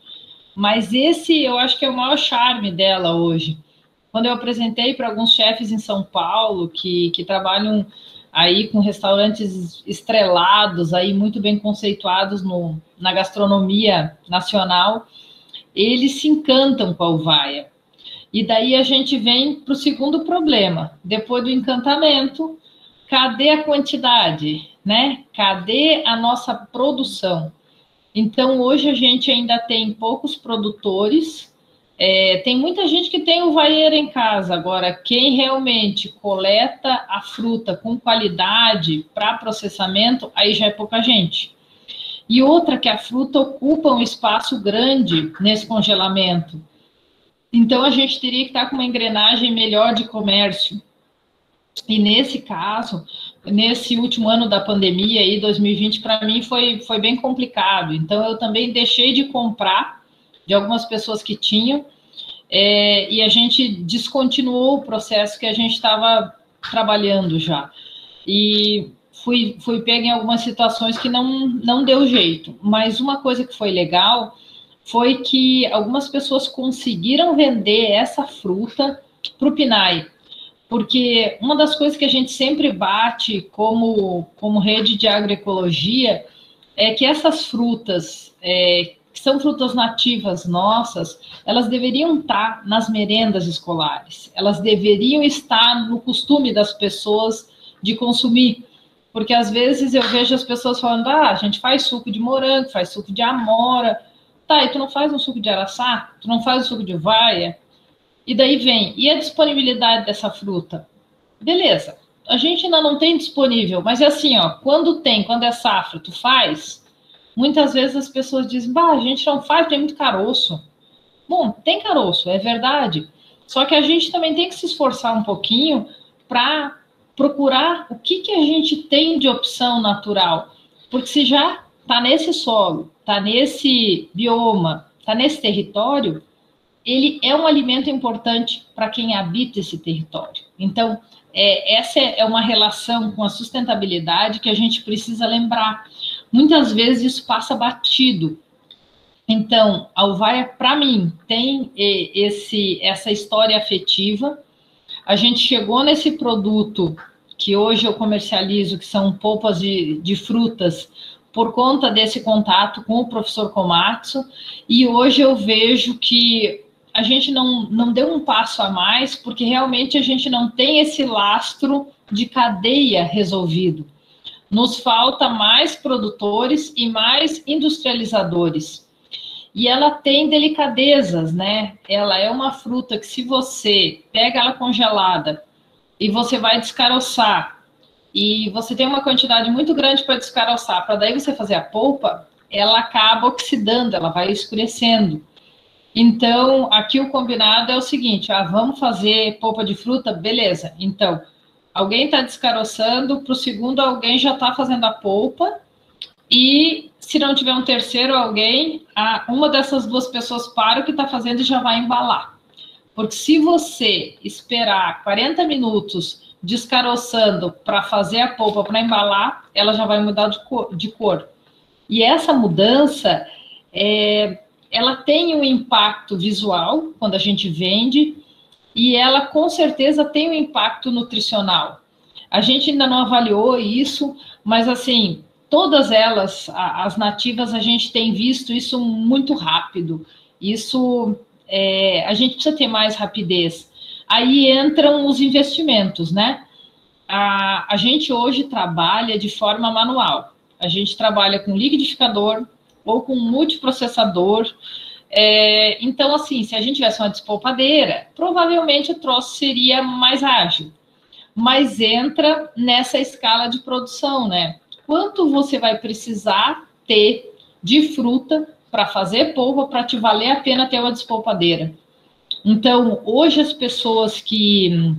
Mas esse eu acho que é o maior charme dela hoje. Quando eu apresentei para alguns chefes em São Paulo que trabalham aí com restaurantes estrelados, aí muito bem conceituados na gastronomia nacional, eles se encantam com a uvaia. E daí a gente vem para o segundo problema. Depois do encantamento, cadê a quantidade, né? Cadê a nossa produção? Então, hoje a gente ainda tem poucos produtores. Tem muita gente que tem uvaieira em casa. Agora, quem realmente coleta a fruta com qualidade para processamento, aí já é pouca gente. E outra, que a fruta ocupa um espaço grande nesse congelamento. Então, a gente teria que estar com uma engrenagem melhor de comércio. E nesse caso, nesse último ano da pandemia, aí, 2020, para mim foi bem complicado. Então, eu também deixei de comprar de algumas pessoas que tinham, e a gente descontinuou o processo que a gente estava trabalhando já. E fui pega em algumas situações que não deu jeito. Mas uma coisa que foi legal foi que algumas pessoas conseguiram vender essa fruta para o PNAE. Porque uma das coisas que a gente sempre bate como rede de agroecologia é que essas frutas, que são frutas nativas nossas, elas deveriam estar nas merendas escolares, elas deveriam estar no costume das pessoas de consumir. Porque às vezes eu vejo as pessoas falando: a gente faz suco de morango, faz suco de amora, tá, e tu não faz um suco de araçá? Tu não faz um suco de uvaia? E daí vem, e a disponibilidade dessa fruta? Beleza, a gente ainda não tem disponível, mas é assim, ó, quando é safra, tu faz, muitas vezes as pessoas dizem: a gente não faz, tem muito caroço. Bom, tem caroço, é verdade, só que a gente também tem que se esforçar um pouquinho para procurar o que a gente tem de opção natural, porque se já está nesse solo, está nesse bioma, está nesse território, ele é um alimento importante para quem habita esse território. Então, essa é uma relação com a sustentabilidade que a gente precisa lembrar. Muitas vezes isso passa batido. Então, a uvaia, para mim, tem essa história afetiva. A gente chegou nesse produto que hoje eu comercializo, que são polpas de frutas, por conta desse contato com o professor Komatsu, e hoje eu vejo que a gente não deu um passo a mais, porque realmente a gente não tem esse lastro de cadeia resolvido. Nos falta mais produtores e mais industrializadores. E ela tem delicadezas, né? Ela é uma fruta que, se você pega ela congelada e você vai descaroçar, e você tem uma quantidade muito grande para descaroçar, para daí você fazer a polpa, ela acaba oxidando, ela vai escurecendo. Então, aqui o combinado é o seguinte: vamos fazer polpa de fruta? Beleza. Então, alguém está descaroçando, para o segundo alguém já está fazendo a polpa, e se não tiver um terceiro alguém, uma dessas duas pessoas para o que está fazendo e já vai embalar. Porque se você esperar 40 minutos descaroçando para fazer a polpa para embalar, ela já vai mudar de cor. E essa mudança, ela tem um impacto visual quando a gente vende, e ela com certeza tem um impacto nutricional. A gente ainda não avaliou isso, mas assim, todas elas, as nativas, a gente tem visto isso muito rápido. Isso, a gente precisa ter mais rapidez. Aí entram os investimentos, né? A gente hoje trabalha de forma manual. A gente trabalha com liquidificador ou com multiprocessador. Então, assim, se a gente tivesse uma despolpadeira, provavelmente o troço seria mais ágil. Mas entra nessa escala de produção, né? Quanto você vai precisar ter de fruta para fazer polpa, para te valer a pena ter uma despolpadeira. Então, hoje as pessoas que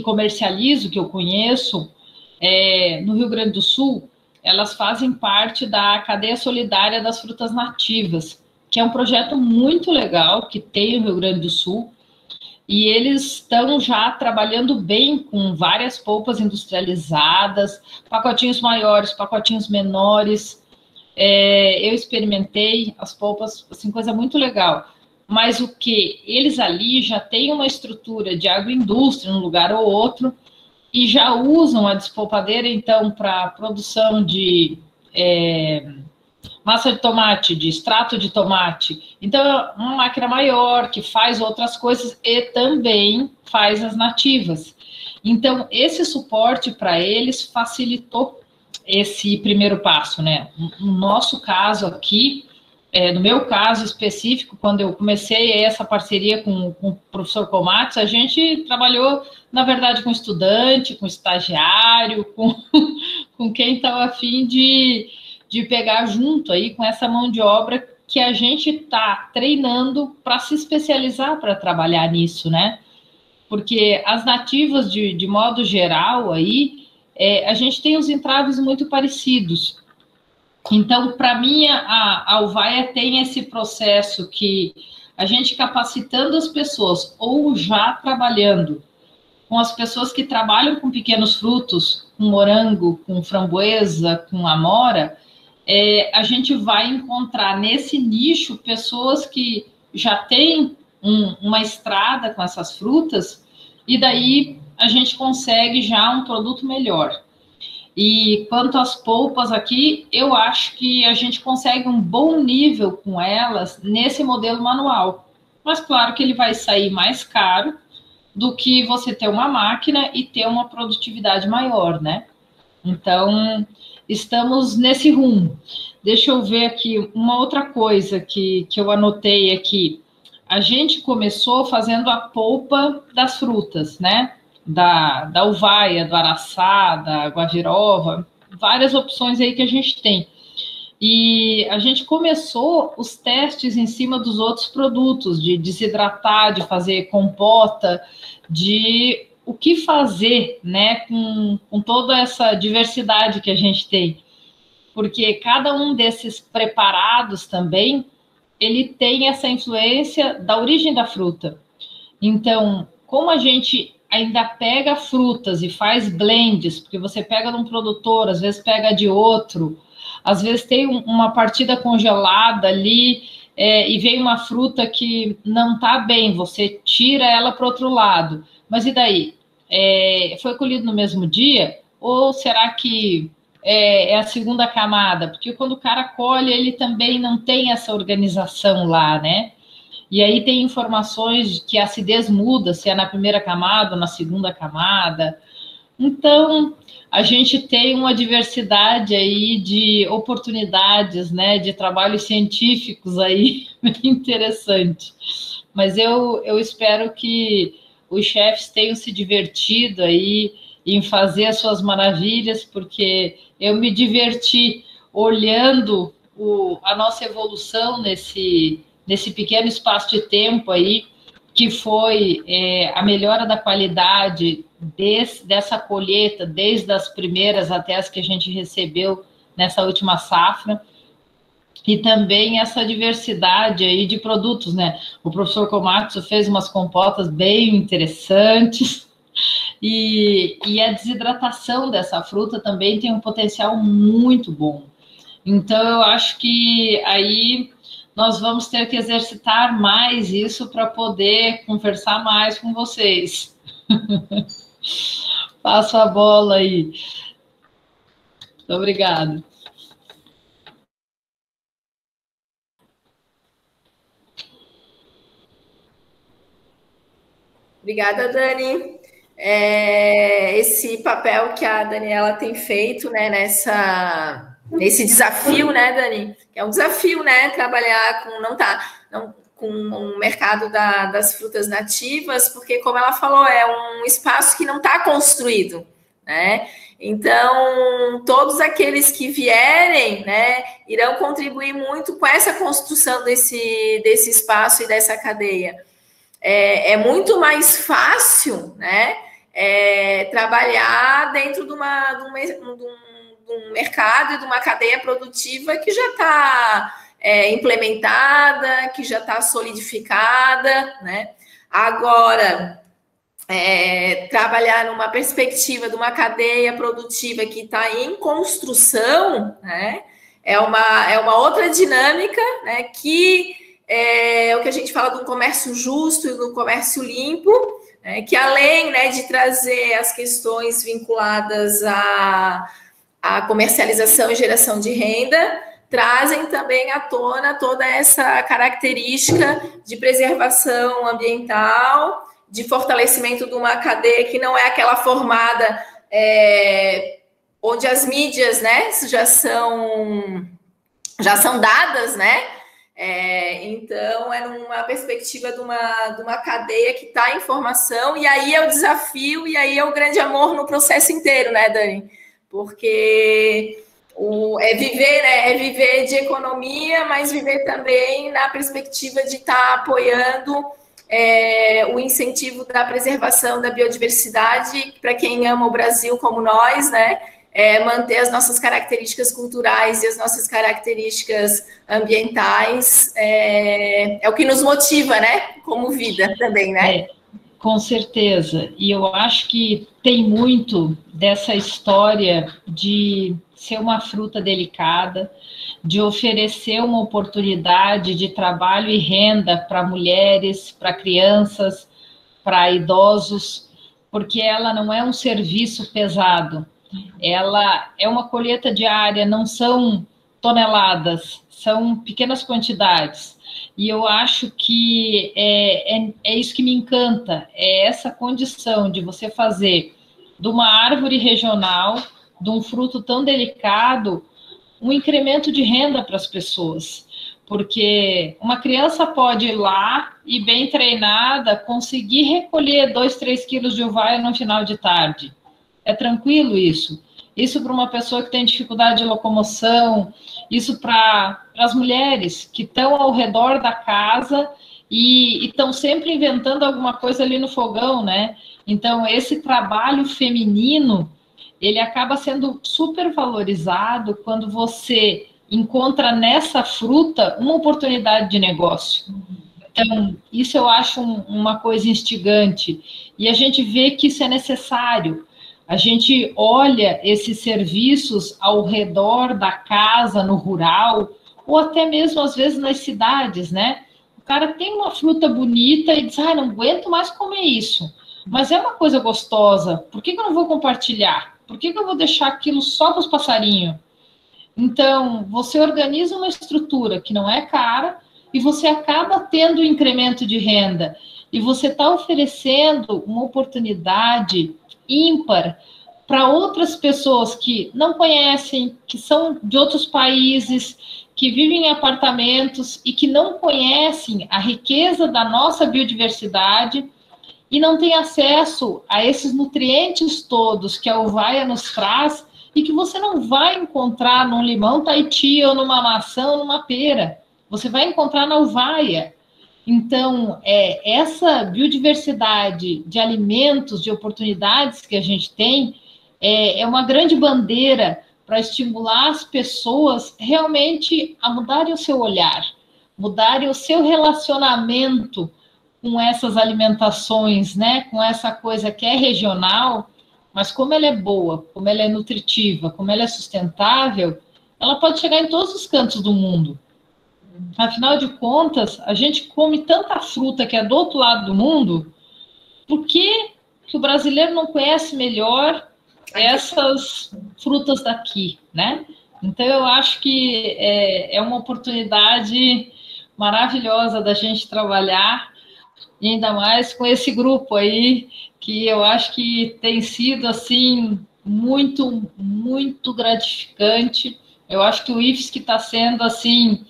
comercializo, que eu conheço, no Rio Grande do Sul, elas fazem parte da cadeia solidária das frutas nativas, que é um projeto muito legal que tem no Rio Grande do Sul, e eles estão já trabalhando bem com várias polpas industrializadas, pacotinhos maiores, pacotinhos menores. Eu experimentei as polpas, assim, coisa muito legal. Mas o que eles ali já têm uma estrutura de agroindústria num lugar ou outro e já usam a despolpadeira, então, para produção de massa de tomate, de extrato de tomate. Então, é uma máquina maior que faz outras coisas e também faz as nativas. Então, esse suporte para eles facilitou esse primeiro passo, né? No nosso caso aqui, no meu caso específico, quando eu comecei essa parceria com o professor Komatsu, a gente trabalhou, na verdade, com estudante, com estagiário, com quem estava a fim de pegar junto aí com essa mão de obra que a gente está treinando para se especializar para trabalhar nisso, né? Porque as nativas, de modo geral, aí, a gente tem os entraves muito parecidos. Então, para mim, a Alvaia tem esse processo que a gente capacitando as pessoas ou já trabalhando com as pessoas que trabalham com pequenos frutos, com morango, com framboesa, com amora, a gente vai encontrar nesse nicho pessoas que já têm uma estrada com essas frutas e daí a gente consegue já um produto melhor. E quanto às polpas aqui, eu acho que a gente consegue um bom nível com elas nesse modelo manual. Mas claro que ele vai sair mais caro do que você ter uma máquina e ter uma produtividade maior, né? Então, estamos nesse rumo. Deixa eu ver aqui uma outra coisa que eu anotei aqui. A gente começou fazendo a polpa das frutas, né? Da uvaia, do araçá, da guavirova, várias opções aí que a gente tem. E a gente começou os testes em cima dos outros produtos, de desidratar, de fazer compota, de o que fazer, né, com toda essa diversidade que a gente tem. Porque cada um desses preparados também, ele tem essa influência da origem da fruta. Então, como a gente ainda pega frutas e faz blends, porque você pega de um produtor, às vezes pega de outro, às vezes tem uma partida congelada ali e vem uma fruta que não está bem, você tira ela para o outro lado. Mas e daí? Foi colhido no mesmo dia? Ou será que é a segunda camada? Porque quando o cara colhe, ele também não tem essa organização lá, né? E aí tem informações que a acidez muda, se é na primeira camada ou na segunda camada. Então, a gente tem uma diversidade aí de oportunidades, né, de trabalhos científicos aí, interessante. Mas eu espero que os chefes tenham se divertido aí em fazer as suas maravilhas, porque eu me diverti olhando a nossa evolução nesse pequeno espaço de tempo aí, que foi a melhora da qualidade dessa colheita, desde as primeiras até as que a gente recebeu nessa última safra, e também essa diversidade aí de produtos, né? O professor Komatsu fez umas compotas bem interessantes, e a desidratação dessa fruta também tem um potencial muito bom. Então, eu acho que aí nós vamos ter que exercitar mais isso para poder conversar mais com vocês. Passo a bola aí. Muito obrigada. Obrigada, Dani. Esse papel que a Daniela tem feito, né, nesse desafio, né, Dani? É um desafio, né, trabalhar com o mercado das frutas nativas, porque, como ela falou, é um espaço que não está construído, né? Então, todos aqueles que vierem, né, irão contribuir muito com essa construção desse espaço e dessa cadeia. É muito mais fácil, né, trabalhar dentro de um mercado e de uma cadeia produtiva que já está implementada, que já está solidificada, né? Agora, trabalhar numa perspectiva de uma cadeia produtiva que está em construção, né? É uma outra dinâmica, né? Que é o que a gente fala do comércio justo e do comércio limpo, né? Que além, né, de trazer as questões vinculadas à comercialização e geração de renda, trazem também à tona toda essa característica de preservação ambiental, de fortalecimento de uma cadeia que não é aquela formada onde as mídias, né, já são dadas, né? Então, é numa perspectiva de uma cadeia que está em formação, e aí é o desafio, e aí é o grande amor no processo inteiro, né, Dani? Porque viver, né? É viver de economia, mas viver também na perspectiva de estar apoiando o incentivo da preservação da biodiversidade, para quem ama o Brasil como nós, né? Manter as nossas características culturais e as nossas características ambientais é o que nos motiva, né? Como vida também, né? Com certeza. E eu acho que tem muito dessa história de ser uma fruta delicada, de oferecer uma oportunidade de trabalho e renda para mulheres, para crianças, para idosos, porque ela não é um serviço pesado, ela é uma colheita diária, não são toneladas, são pequenas quantidades. E eu acho que é isso que me encanta, é essa condição de você fazer de uma árvore regional, de um fruto tão delicado, um incremento de renda para as pessoas. Porque uma criança pode ir lá e, bem treinada, conseguir recolher 2, 3 quilos de uvaia no final de tarde. É tranquilo isso. Isso para uma pessoa que tem dificuldade de locomoção, isso para as mulheres que estão ao redor da casa e estão sempre inventando alguma coisa ali no fogão, né? Então, esse trabalho feminino, ele acaba sendo super valorizado quando você encontra nessa fruta uma oportunidade de negócio. Então, isso eu acho uma coisa instigante. E a gente vê que isso é necessário. A gente olha esses serviços ao redor da casa, no rural, ou até mesmo, às vezes, nas cidades, né? O cara tem uma fruta bonita e diz, não aguento mais comer isso. Mas é uma coisa gostosa, por que eu não vou compartilhar? Por que eu vou deixar aquilo só para os passarinhos? Então, você organiza uma estrutura que não é cara e você acaba tendo um incremento de renda. E você está oferecendo uma oportunidade ímpar para outras pessoas que não conhecem, que são de outros países, que vivem em apartamentos e que não conhecem a riqueza da nossa biodiversidade e não têm acesso a esses nutrientes todos que a uvaia nos traz e que você não vai encontrar num limão Tahiti ou numa maçã ou numa pera. Você vai encontrar na uvaia. Então, essa biodiversidade de alimentos, de oportunidades que a gente tem, é uma grande bandeira para estimular as pessoas realmente a mudarem o seu olhar, mudarem o seu relacionamento com essas alimentações, né? Com essa coisa que é regional, mas como ela é boa, como ela é nutritiva, como ela é sustentável, ela pode chegar em todos os cantos do mundo. Afinal de contas, a gente come tanta fruta que é do outro lado do mundo, por que o brasileiro não conhece melhor essas frutas daqui, né? Então, eu acho que é uma oportunidade maravilhosa da gente trabalhar, e ainda mais com esse grupo aí, que eu acho que tem sido, assim, muito, muito gratificante. Eu acho que o IFSC está sendo, assim,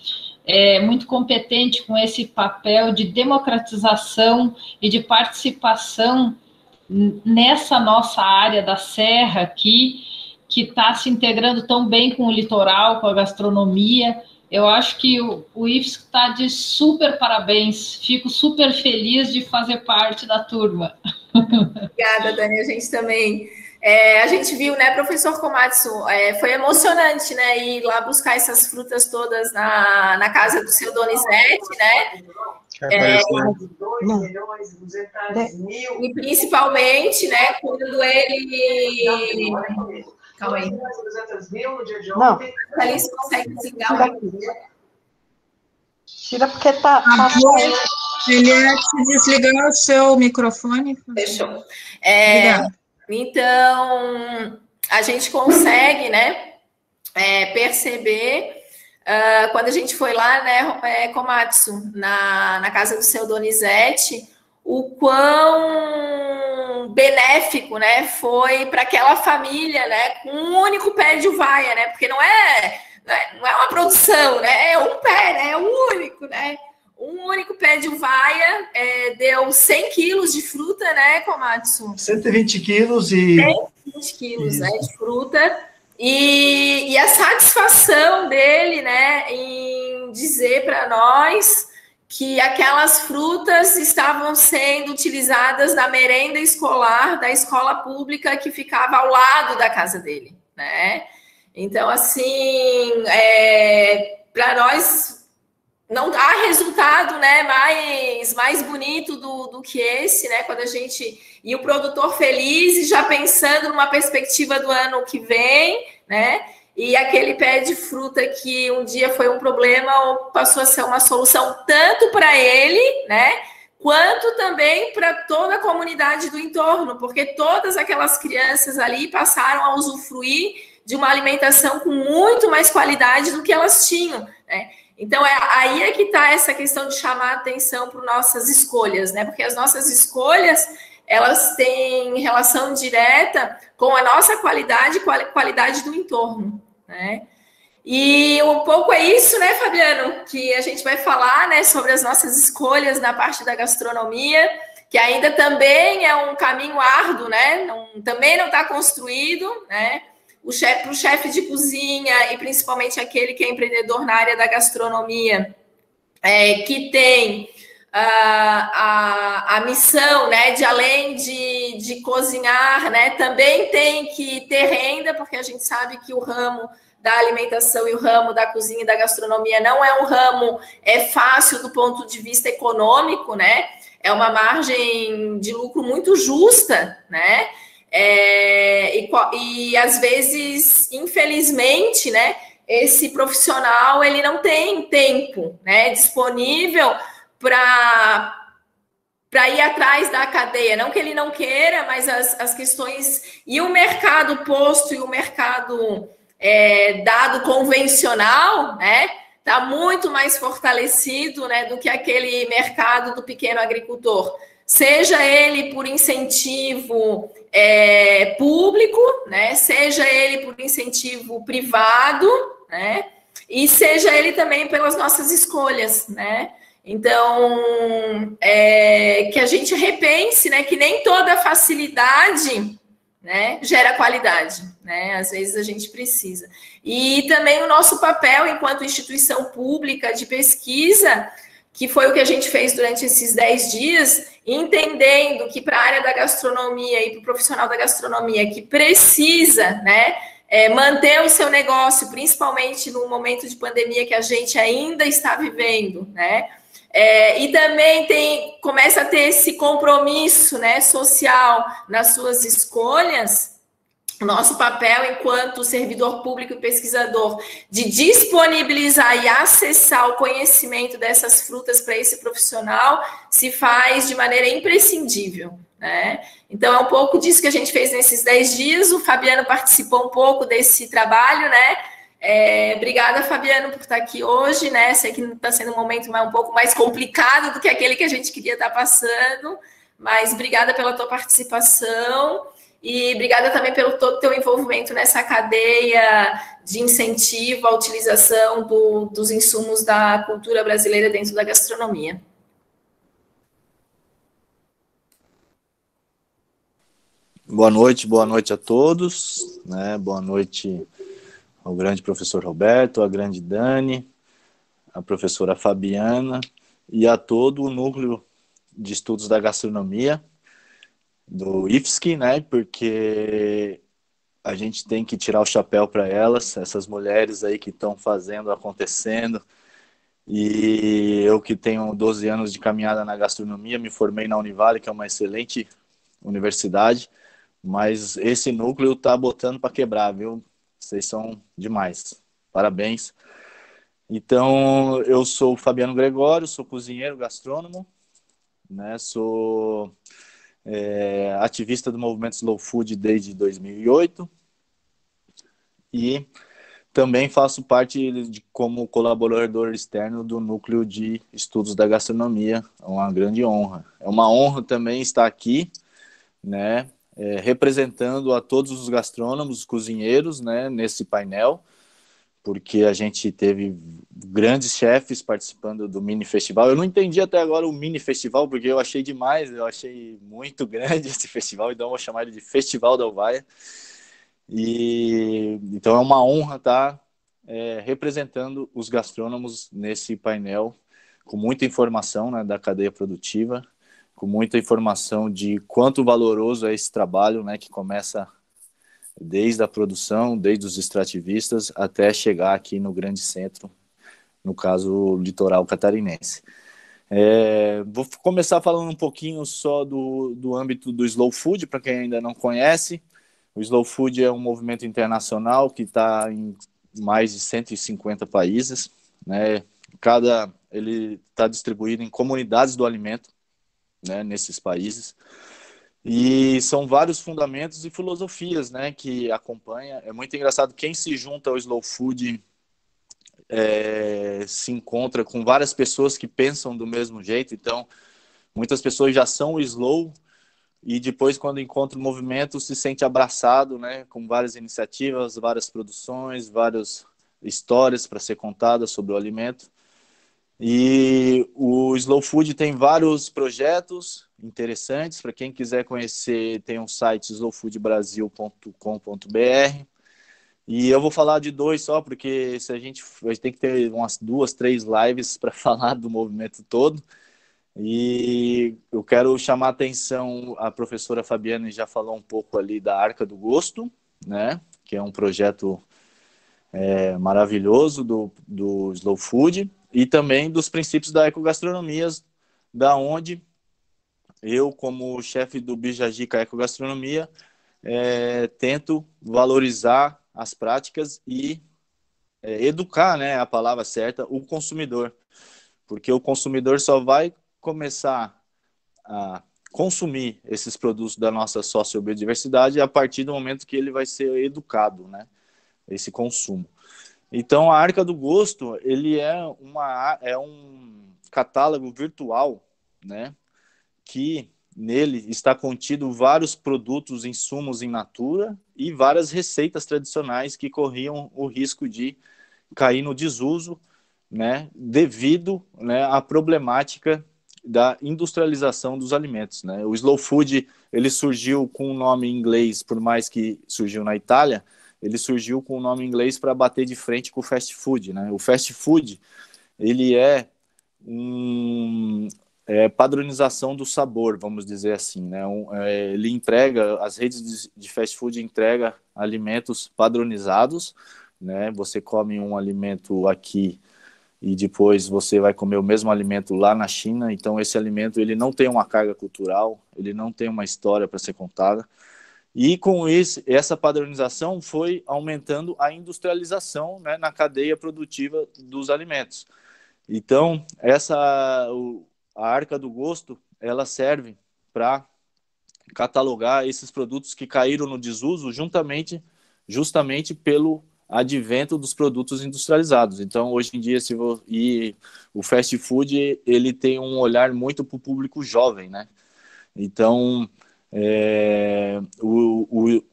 muito competente com esse papel de democratização e de participação nessa nossa área da Serra aqui, que está se integrando tão bem com o litoral, com a gastronomia. Eu acho que o IFSC está de super parabéns. Fico super feliz de fazer parte da turma. Obrigada, Dani. A gente também. A gente viu, né, professor Komatsu, foi emocionante, né, ir lá buscar essas frutas todas na casa do seu Donizete, né? E principalmente, né, quando ele... Calma aí. Não. Eles conseguem desligar o... Tira porque tá... Ele é te desligar o seu microfone. Fechou. Então, a gente consegue, né, perceber, quando a gente foi lá, né, Komatsu, na casa do seu Donizete, o quão benéfico, né, foi para aquela família, né, com um único pé de uvaia, né, porque não é uma produção, né, é um pé, né, é um único, né. Um único pé de uvaia deu 100 quilos de fruta, né, Komatsu? 120 quilos e... 120 quilos, né, de fruta. E a satisfação dele, né, em dizer para nós que aquelas frutas estavam sendo utilizadas na merenda escolar da escola pública que ficava ao lado da casa dele, né? Então, assim, para nós... não há resultado, né, mais bonito do que esse, né, quando a gente... E o produtor feliz e já pensando numa perspectiva do ano que vem, né, e aquele pé de fruta que um dia foi um problema passou a ser uma solução tanto para ele, né, quanto também para toda a comunidade do entorno, porque todas aquelas crianças ali passaram a usufruir de uma alimentação com muito mais qualidade do que elas tinham, né. Então, aí é que está essa questão de chamar a atenção para nossas escolhas, né? Porque as nossas escolhas, elas têm relação direta com a nossa qualidade e qualidade do entorno, né? E um pouco é isso, né, Fabiano, que a gente vai falar, né, sobre as nossas escolhas na parte da gastronomia, que ainda também é um caminho árduo, né? Também não está construído, né? O chefe de cozinha, e principalmente aquele que é empreendedor na área da gastronomia, que tem a missão, né, de além de cozinhar, né, também tem que ter renda, porque a gente sabe que o ramo da alimentação e o ramo da cozinha e da gastronomia não é um ramo fácil do ponto de vista econômico, né? É uma margem de lucro muito justa, né? E às vezes, infelizmente, né, esse profissional ele não tem tempo, né, disponível para ir atrás da cadeia. Não que ele não queira, mas as questões e o mercado posto e o mercado dado convencional, né, está muito mais fortalecido, né, do que aquele mercado do pequeno agricultor. Seja ele por incentivo público, né? Seja ele por incentivo privado, né? E seja ele também pelas nossas escolhas, né? Então, que a gente repense, né? Que nem toda facilidade, né, gera qualidade, né? Às vezes a gente precisa. E também o nosso papel enquanto instituição pública de pesquisa, que foi o que a gente fez durante esses 10 dias, entendendo que para a área da gastronomia e para o profissional da gastronomia que precisa, né, manter o seu negócio, principalmente no momento de pandemia que a gente ainda está vivendo, né, e também começa a ter esse compromisso, né, social nas suas escolhas. Nosso papel enquanto servidor público e pesquisador de disponibilizar e acessar o conhecimento dessas frutas para esse profissional se faz de maneira imprescindível, né? Então, é um pouco disso que a gente fez nesses 10 dias. O Fabiano participou um pouco desse trabalho, né? Obrigada, Fabiano, por estar aqui hoje, né? Sei que está sendo um momento um pouco mais complicado do que aquele que a gente queria estar passando, mas obrigada pela tua participação. E obrigada também pelo todo o teu envolvimento nessa cadeia de incentivo à utilização dos insumos da cultura brasileira dentro da gastronomia. Boa noite a todos, né? Boa noite ao grande professor Roberto, à grande Dani, à professora Fabiana e a todo o núcleo de estudos da gastronomia do IFSC, né? Porque a gente tem que tirar o chapéu para elas, essas mulheres aí que estão fazendo, acontecendo. E eu que tenho 12 anos de caminhada na gastronomia, me formei na Univale, que é uma excelente universidade, mas esse núcleo tá botando para quebrar, viu? Vocês são demais. Parabéns. Então, eu sou o Fabiano Gregório, sou cozinheiro, gastrônomo, né? Sou ativista do movimento Slow Food desde 2008 e também faço parte como colaborador externo do Núcleo de Estudos da Gastronomia. É uma grande honra. É uma honra também estar aqui, né, representando a todos os gastrônomos, os cozinheiros, né, nesse painel, porque a gente teve grandes chefes participando do mini festival. Eu não entendi até agora o mini festival, porque eu achei demais, eu achei muito grande esse festival, então eu vou chamar ele de Festival da Uvaia. E então é uma honra estar representando os gastrônomos nesse painel, com muita informação, né, da cadeia produtiva, com muita informação de quanto valoroso é esse trabalho, né, que começa desde a produção, desde os extrativistas, até chegar aqui no grande centro, no caso, o litoral catarinense. Vou começar falando um pouquinho só do âmbito do Slow Food, para quem ainda não conhece. O Slow Food é um movimento internacional que está em mais de 150 países, né? Ele está distribuído em comunidades do alimento, né, nesses países. E são vários fundamentos e filosofias, né, que acompanham. É muito engraçado, quem se junta ao Slow Food se encontra com várias pessoas que pensam do mesmo jeito. Então, muitas pessoas já são slow e depois, quando encontra o movimento, se sente abraçado, né, com várias iniciativas, várias produções, várias histórias para ser contadas sobre o alimento. E o Slow Food tem vários projetos interessantes. Para quem quiser conhecer, tem um site slowfoodbrasil.com.br. E eu vou falar de dois só, porque se a gente tem que ter umas 2, 3 lives para falar do movimento todo. E eu quero chamar a atenção, a professora Fabiana já falou um pouco ali da Arca do Gosto, né? Que é um projeto maravilhoso do Slow Food, e também dos princípios da ecogastronomia, da onde eu, como chefe do Bijagica Ecogastronomia, tento valorizar as práticas e educar, né, a palavra certa, o consumidor. Porque o consumidor só vai começar a consumir esses produtos da nossa sociobiodiversidade a partir do momento que ele vai ser educado, né, esse consumo. Então, a Arca do Gosto, ele é um catálogo virtual, né, que nele está contido vários produtos, insumos in natura e várias receitas tradicionais que corriam o risco de cair no desuso, né, devido, né, à problemática da industrialização dos alimentos, né? O Slow Food, ele surgiu com um nome em inglês, por mais que surgiu na Itália, ele surgiu com o nome em inglês para bater de frente com o fast food, né? O fast food, ele padronização do sabor, vamos dizer assim, né? Ele entrega, as redes de fast food entregam alimentos padronizados, né? Você come um alimento aqui e depois você vai comer o mesmo alimento lá na China. Então esse alimento, ele não tem uma carga cultural, ele não tem uma história para ser contada. E com isso, essa padronização foi aumentando a industrialização, né, na cadeia produtiva dos alimentos. Então a Arca do Gosto, ela serve para catalogar esses produtos que caíram no desuso justamente pelo advento dos produtos industrializados. Então, hoje em dia, o fast food, ele tem um olhar muito para o público jovem, né? Então,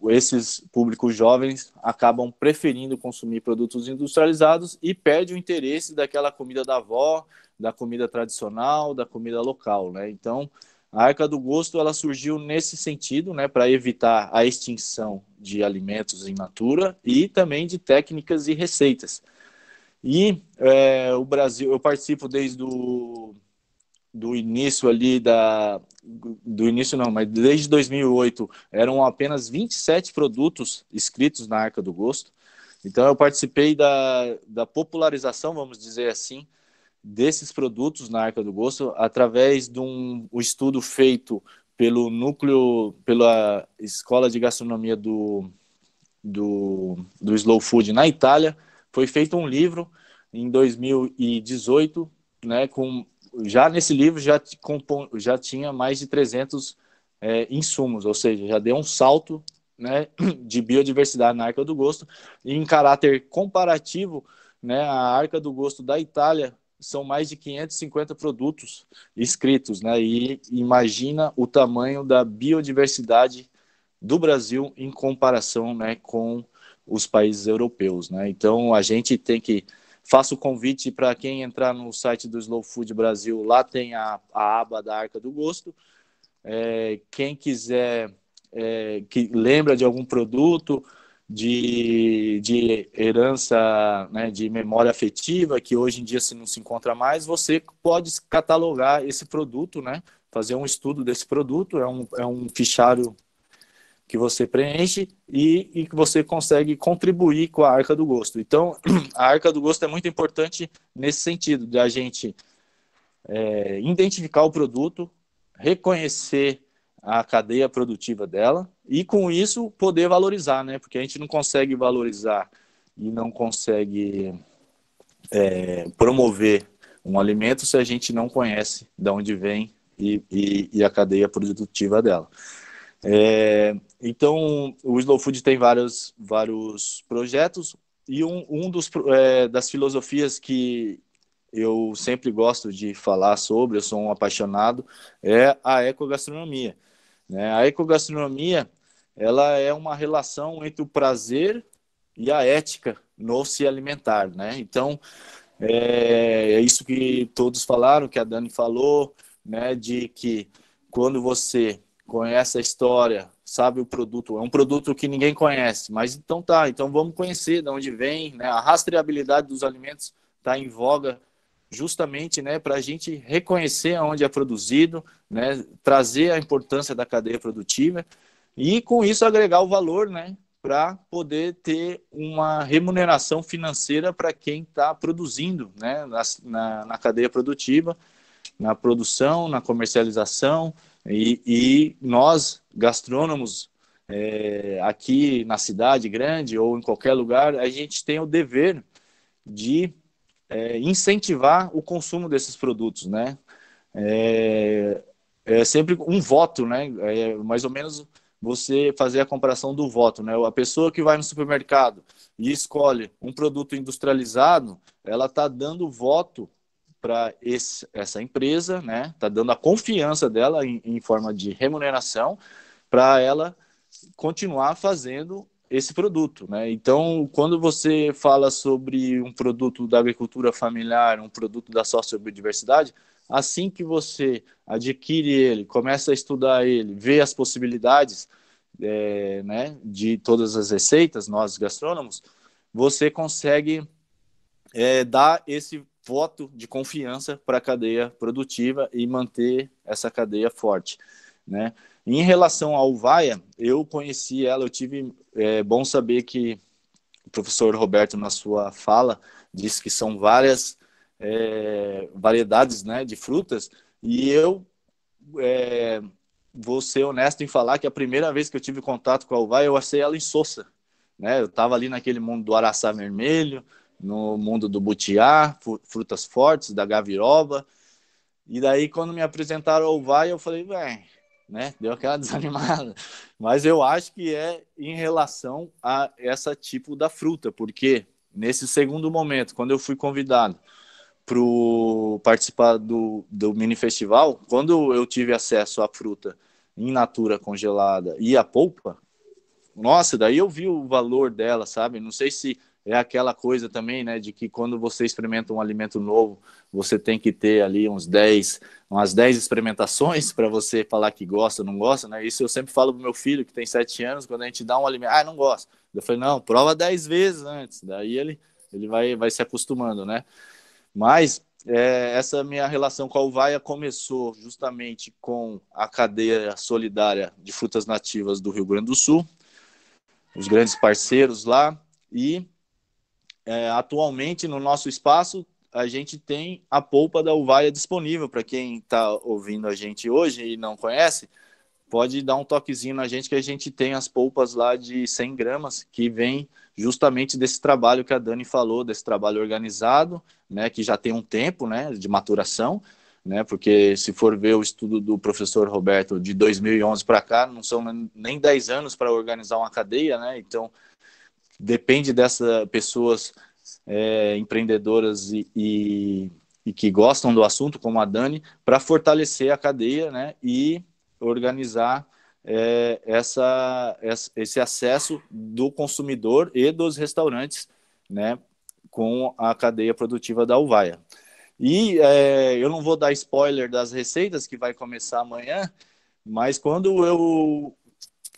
esses públicos jovens acabam preferindo consumir produtos industrializados e perde o interesse daquela comida da avó, da comida tradicional, da comida local, né? Então, A Arca do Gosto ela surgiu nesse sentido, né, para evitar a extinção de alimentos in natura e também de técnicas e receitas. E o Brasil, eu participo desde do início ali do início não, mas desde 2008 eram apenas 27 produtos inscritos na Arca do Gosto. Então eu participei da popularização, vamos dizer assim, desses produtos na Arca do Gosto através de um estudo feito pela Escola de Gastronomia do Slow Food na Itália. Foi feito um livro em 2018, né, já nesse livro já tinha mais de 300 insumos, ou seja, já deu um salto, né, de biodiversidade na Arca do Gosto. E em caráter comparativo, né, a Arca do Gosto da Itália são mais de 550 produtos inscritos, né, e imagina o tamanho da biodiversidade do Brasil em comparação, né, com os países europeus, né? Então a gente tem que faço o convite para quem entrar no site do Slow Food Brasil, lá tem a aba da Arca do Gosto. Quem quiser, que lembra de algum produto de herança, né, de memória afetiva, que hoje em dia se não se encontra mais, você pode catalogar esse produto, né, fazer um estudo desse produto, é um fichário que você preenche e que você consegue contribuir com a Arca do Gosto. Então, a Arca do Gosto é muito importante nesse sentido, de a gente identificar o produto, reconhecer a cadeia produtiva dela e, com isso, poder valorizar, né? Porque a gente não consegue valorizar e não consegue promover um alimento se a gente não conhece de onde vem e a cadeia produtiva dela. Então, o Slow Food tem vários projetos e das filosofias que eu sempre gosto de falar sobre, eu sou um apaixonado, é a ecogastronomia, né? A ecogastronomia, ela é uma relação entre o prazer e a ética no se alimentar, né? Então, é isso que todos falaram, que a Dani falou, né, de que quando você conhece a história, sabe o produto, é um produto que ninguém conhece, mas então vamos conhecer de onde vem, né? A rastreabilidade dos alimentos está em voga justamente, né, para a gente reconhecer onde é produzido, né, trazer a importância da cadeia produtiva e com isso agregar o valor, né, para poder ter uma remuneração financeira para quem está produzindo, né, na cadeia produtiva, na produção, na comercialização. E nós, gastrônomos, aqui na cidade grande ou em qualquer lugar, a gente tem o dever de incentivar o consumo desses produtos, né? É sempre um voto, né? Mais ou menos você fazer a comparação do voto, né? A pessoa que vai no supermercado e escolhe um produto industrializado, ela está dando voto para essa empresa, né? Está dando a confiança dela em forma de remuneração para ela continuar fazendo esse produto, né? Então, quando você fala sobre um produto da agricultura familiar, um produto da sociobiodiversidade, assim que você adquire ele, começa a estudar ele, vê as possibilidades, né, de todas as receitas, nós gastrônomos, você consegue dar esse voto de confiança para a cadeia produtiva e manter essa cadeia forte, né? Em relação à uvaia, eu conheci ela, eu tive bom saber que o professor Roberto, na sua fala, disse que são várias variedades, né, de frutas, e eu vou ser honesto em falar que a primeira vez que eu tive contato com a uvaia, eu achei ela insossa, né? Eu estava ali naquele mundo do araçá vermelho, no mundo do butiá, frutas fortes, da gaviroba. E daí, quando me apresentaram a uvaia, eu falei, né, deu aquela desanimada. Mas eu acho que é em relação a essa tipo da fruta, porque nesse segundo momento, quando eu fui convidado para participar do mini festival, quando eu tive acesso à fruta in natura congelada e a polpa, nossa, daí eu vi o valor dela, sabe? Não sei se é aquela coisa também, né, de que quando você experimenta um alimento novo, você tem que ter ali umas 10 experimentações para você falar que gosta ou não gosta, né? Isso eu sempre falo pro meu filho, que tem 7 anos, quando a gente dá um alimento, não gosto. Eu falei, não, prova 10 vezes antes, daí ele vai se acostumando, né? Mas essa minha relação com a Uvaia começou justamente com a cadeia solidária de frutas nativas do Rio Grande do Sul, os grandes parceiros lá, e atualmente no nosso espaço a gente tem a polpa da Uvaia disponível para quem está ouvindo a gente hoje e não conhece, pode dar um toquezinho na gente que a gente tem as polpas lá de 100 gramas que vem justamente desse trabalho que a Dani falou, desse trabalho organizado, né, que já tem um tempo, né, de maturação, né, porque se for ver o estudo do professor Roberto de 2011 para cá, não são nem 10 anos para organizar uma cadeia, né, então depende dessas pessoas empreendedoras e que gostam do assunto, como a Dani, para fortalecer a cadeia, né, e organizar esse acesso do consumidor e dos restaurantes, né, com a cadeia produtiva da Uvaia. E eu não vou dar spoiler das receitas que vai começar amanhã, mas quando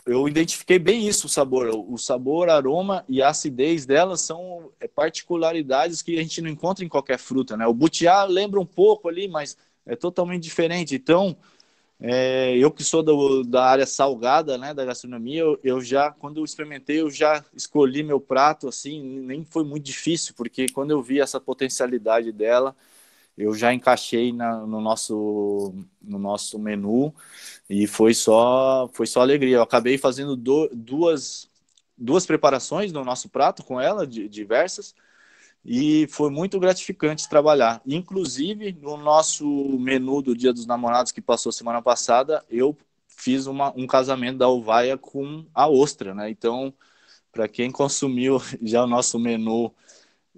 eu identifiquei bem isso, o sabor, aroma e a acidez delas são particularidades que a gente não encontra em qualquer fruta, né? O butiá lembra um pouco ali, mas é totalmente diferente. Então, eu que sou da área salgada, né, da gastronomia, quando eu experimentei, eu já escolhi meu prato, assim, nem foi muito difícil, porque quando eu vi essa potencialidade dela, eu já encaixei no nosso menu e foi só alegria. Eu acabei fazendo duas preparações no nosso prato com ela, diversas, e foi muito gratificante trabalhar. Inclusive, no nosso menu do Dia dos Namorados, que passou semana passada, eu fiz um casamento da Uvaia com a ostra, né? Então, para quem consumiu já o nosso menu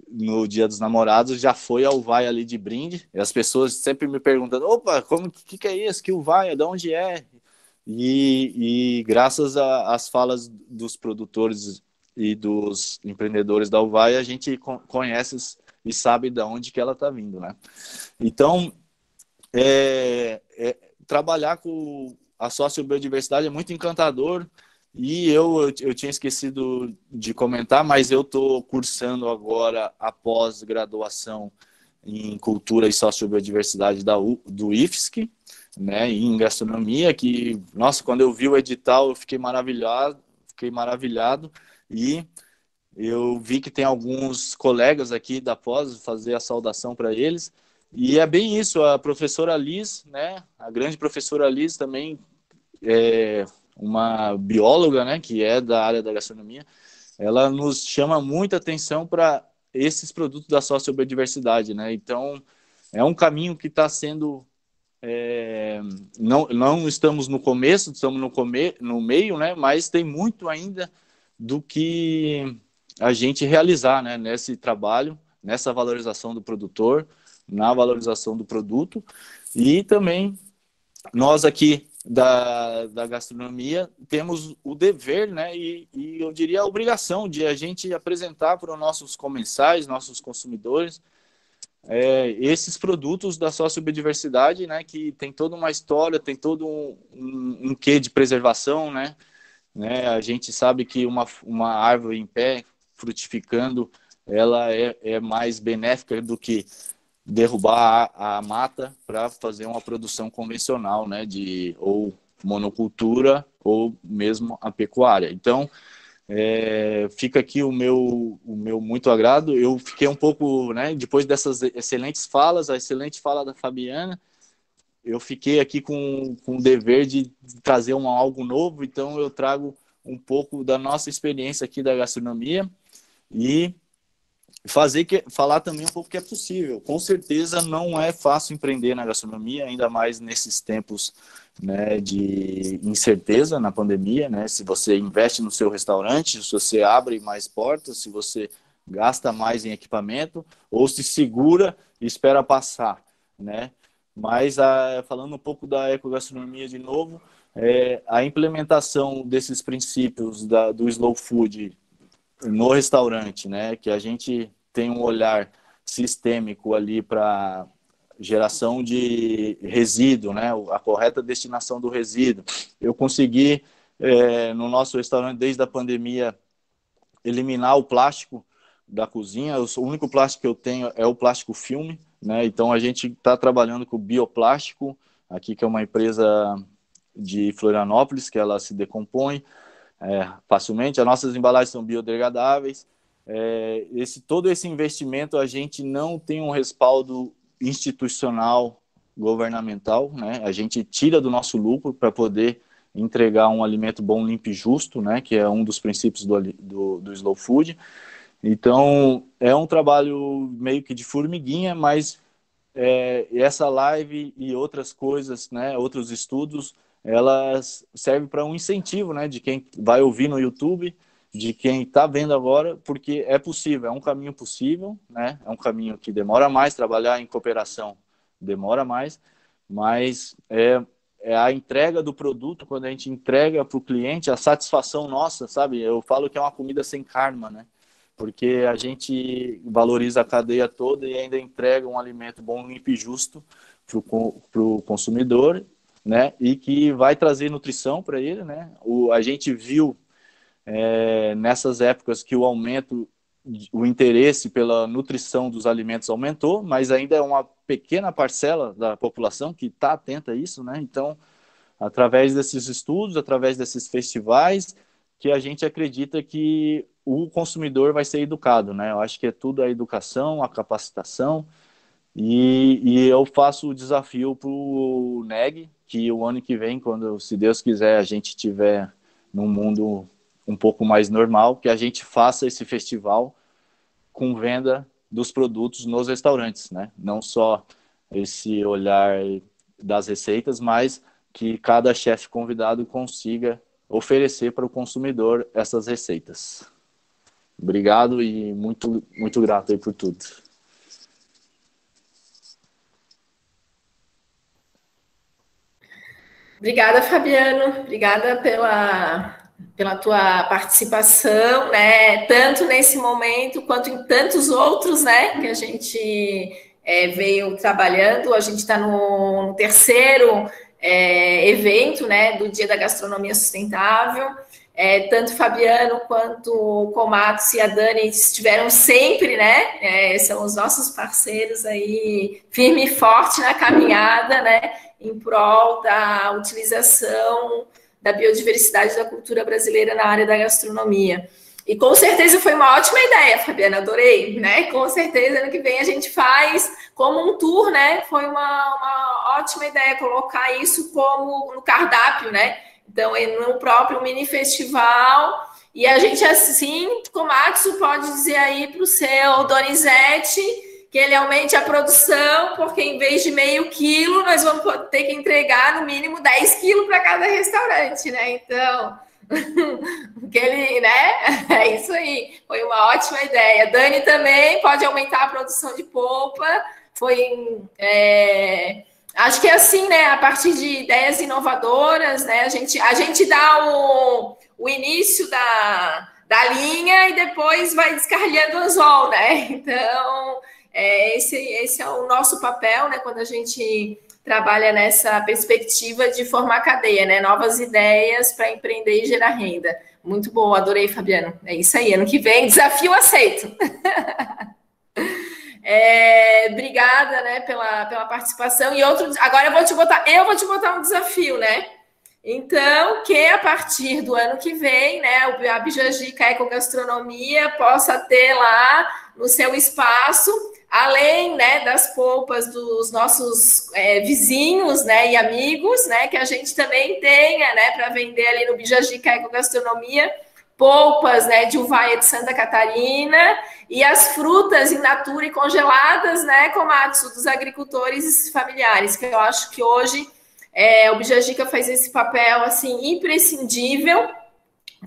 no Dia dos Namorados, já foi a Uvaia ali de brinde. E as pessoas sempre me perguntando, opa, que é isso? Que Uvaia? De onde é? E graças às falas dos produtores e dos empreendedores da Uvaia, a gente conhece e sabe de onde que ela está vindo, né? Então, trabalhar com a sociobiodiversidade é muito encantador. E eu tinha esquecido de comentar, mas eu estou cursando agora a pós-graduação em Cultura e Sociobiodiversidade do IFSC, né, em gastronomia, que, nossa, quando eu vi o edital, eu fiquei maravilhado, e eu vi que tem alguns colegas aqui da pós, fazer a saudação para eles, e é bem isso, a professora Liz, né, a grande professora Liz também, uma bióloga, né, que é da área da gastronomia, ela nos chama muita atenção para esses produtos da sociobiodiversidade, né, então é um caminho que está sendo não estamos no começo, estamos no meio, né? Mas tem muito ainda do que a gente realizar, né? Nesse trabalho, nessa valorização do produtor, na valorização do produto e também nós aqui da gastronomia temos o dever, né? E eu diria a obrigação de a gente apresentar para os nossos comensais, nossos consumidores, esses produtos da sociobiodiversidade, né, que tem toda uma história, tem todo um quê de preservação, né? A gente sabe que uma árvore em pé, frutificando, ela é mais benéfica do que derrubar a mata para fazer uma produção convencional, né, ou monocultura ou mesmo a pecuária. Então, fica aqui o meu muito agrado. Eu fiquei um pouco, né, depois dessas excelentes falas, a excelente fala da Fabiana, eu fiquei aqui com o dever de trazer algo novo, então eu trago um pouco da nossa experiência aqui da gastronomia e falar também um pouco que é possível. Com certeza não é fácil empreender na gastronomia, ainda mais nesses tempos, né, de incerteza na pandemia, né? Se você investe no seu restaurante, se você abre mais portas, se você gasta mais em equipamento, ou se segura e espera passar, né? Mas falando um pouco da ecogastronomia de novo, a implementação desses princípios do slow food no restaurante, né? Que a gente tem um olhar sistêmico ali para geração de resíduo, né? A correta destinação do resíduo. Eu consegui, no nosso restaurante, desde a pandemia, eliminar o plástico da cozinha. O único plástico que eu tenho é o plástico filme, né? Então a gente está trabalhando com o bioplástico, aqui que é uma empresa de Florianópolis, que ela se decompõe facilmente. As nossas embalagens são biodegradáveis. Todo esse investimento, a gente não tem um respaldo institucional, governamental, né? A gente tira do nosso lucro para poder entregar um alimento bom, limpo e justo, né? Que é um dos princípios do Slow Food. Então, é um trabalho meio que de formiguinha, mas essa live e outras coisas, né? Outros estudos, elas servem para um incentivo, né? De quem vai ouvir no YouTube, de quem está vendo agora, porque é possível, é um caminho possível, né? É um caminho que demora mais, trabalhar em cooperação demora mais, mas a entrega do produto, quando a gente entrega para o cliente, a satisfação nossa, sabe? Eu falo que é uma comida sem karma, né? Porque a gente valoriza a cadeia toda e ainda entrega um alimento bom, limpo e justo para o consumidor, né? E que vai trazer nutrição para ele, né? A gente viu nessas épocas que o interesse pela nutrição dos alimentos aumentou, mas ainda é uma pequena parcela da população que está atenta a isso, né? Então, através desses estudos, através desses festivais, que a gente acredita que o consumidor vai ser educado, né? Eu acho que é tudo a educação, a capacitação, e eu faço o desafio para o NEG, que o ano que vem, quando, se Deus quiser, a gente estiver num mundo um pouco mais normal, que a gente faça esse festival com venda dos produtos nos restaurantes, né? Não só esse olhar das receitas, mas que cada chefe convidado consiga oferecer para o consumidor essas receitas. Obrigado e muito, muito grato aí por tudo. Obrigada, Fabiano. Obrigada pela tua participação, né? Tanto nesse momento quanto em tantos outros, né? Que a gente veio trabalhando. A gente está no terceiro evento, né? Do Dia da Gastronomia Sustentável. Tanto o Fabiano quanto o Komatsu e a Dani estiveram sempre, né? São os nossos parceiros aí, firme e forte na caminhada, né? Em prol da utilização da biodiversidade da cultura brasileira na área da gastronomia. E com certeza foi uma ótima ideia, Fabiana, adorei, né? Com certeza, ano que vem a gente faz como um tour, né? Foi uma ótima ideia colocar isso como no cardápio, né? Então, no próprio mini festival, e a gente, assim, Komatsu pode dizer aí para o seu Donizete que ele aumente a produção, porque em vez de meio quilo, nós vamos ter que entregar no mínimo 10 quilos para cada restaurante, né? Então, que ele, né? É isso aí, foi uma ótima ideia. Dani também pode aumentar a produção de polpa, acho que é assim, né? A partir de ideias inovadoras, né? A gente dá o início da linha e depois vai descarrilhando o anzol, né? Então, esse é o nosso papel, né? Quando a gente trabalha nessa perspectiva de formar cadeia, né? Novas ideias para empreender e gerar renda. Muito bom, adorei, Fabiano. É isso aí, ano que vem, desafio aceito. Obrigada, né, pela participação. E agora eu vou te botar um desafio, né? Então, que a partir do ano que vem, né, a Bijagica Ecogastronomia possa ter lá no seu espaço, além, né, das polpas dos nossos vizinhos, né, e amigos, né, que a gente também tenha, né, para vender ali no Bijagica Ecogastronomia, polpas, né, de uvaia de Santa Catarina e as frutas in natura e congeladas, né, Komatsu, dos agricultores familiares, que eu acho que hoje o Bijagica faz esse papel, assim, imprescindível,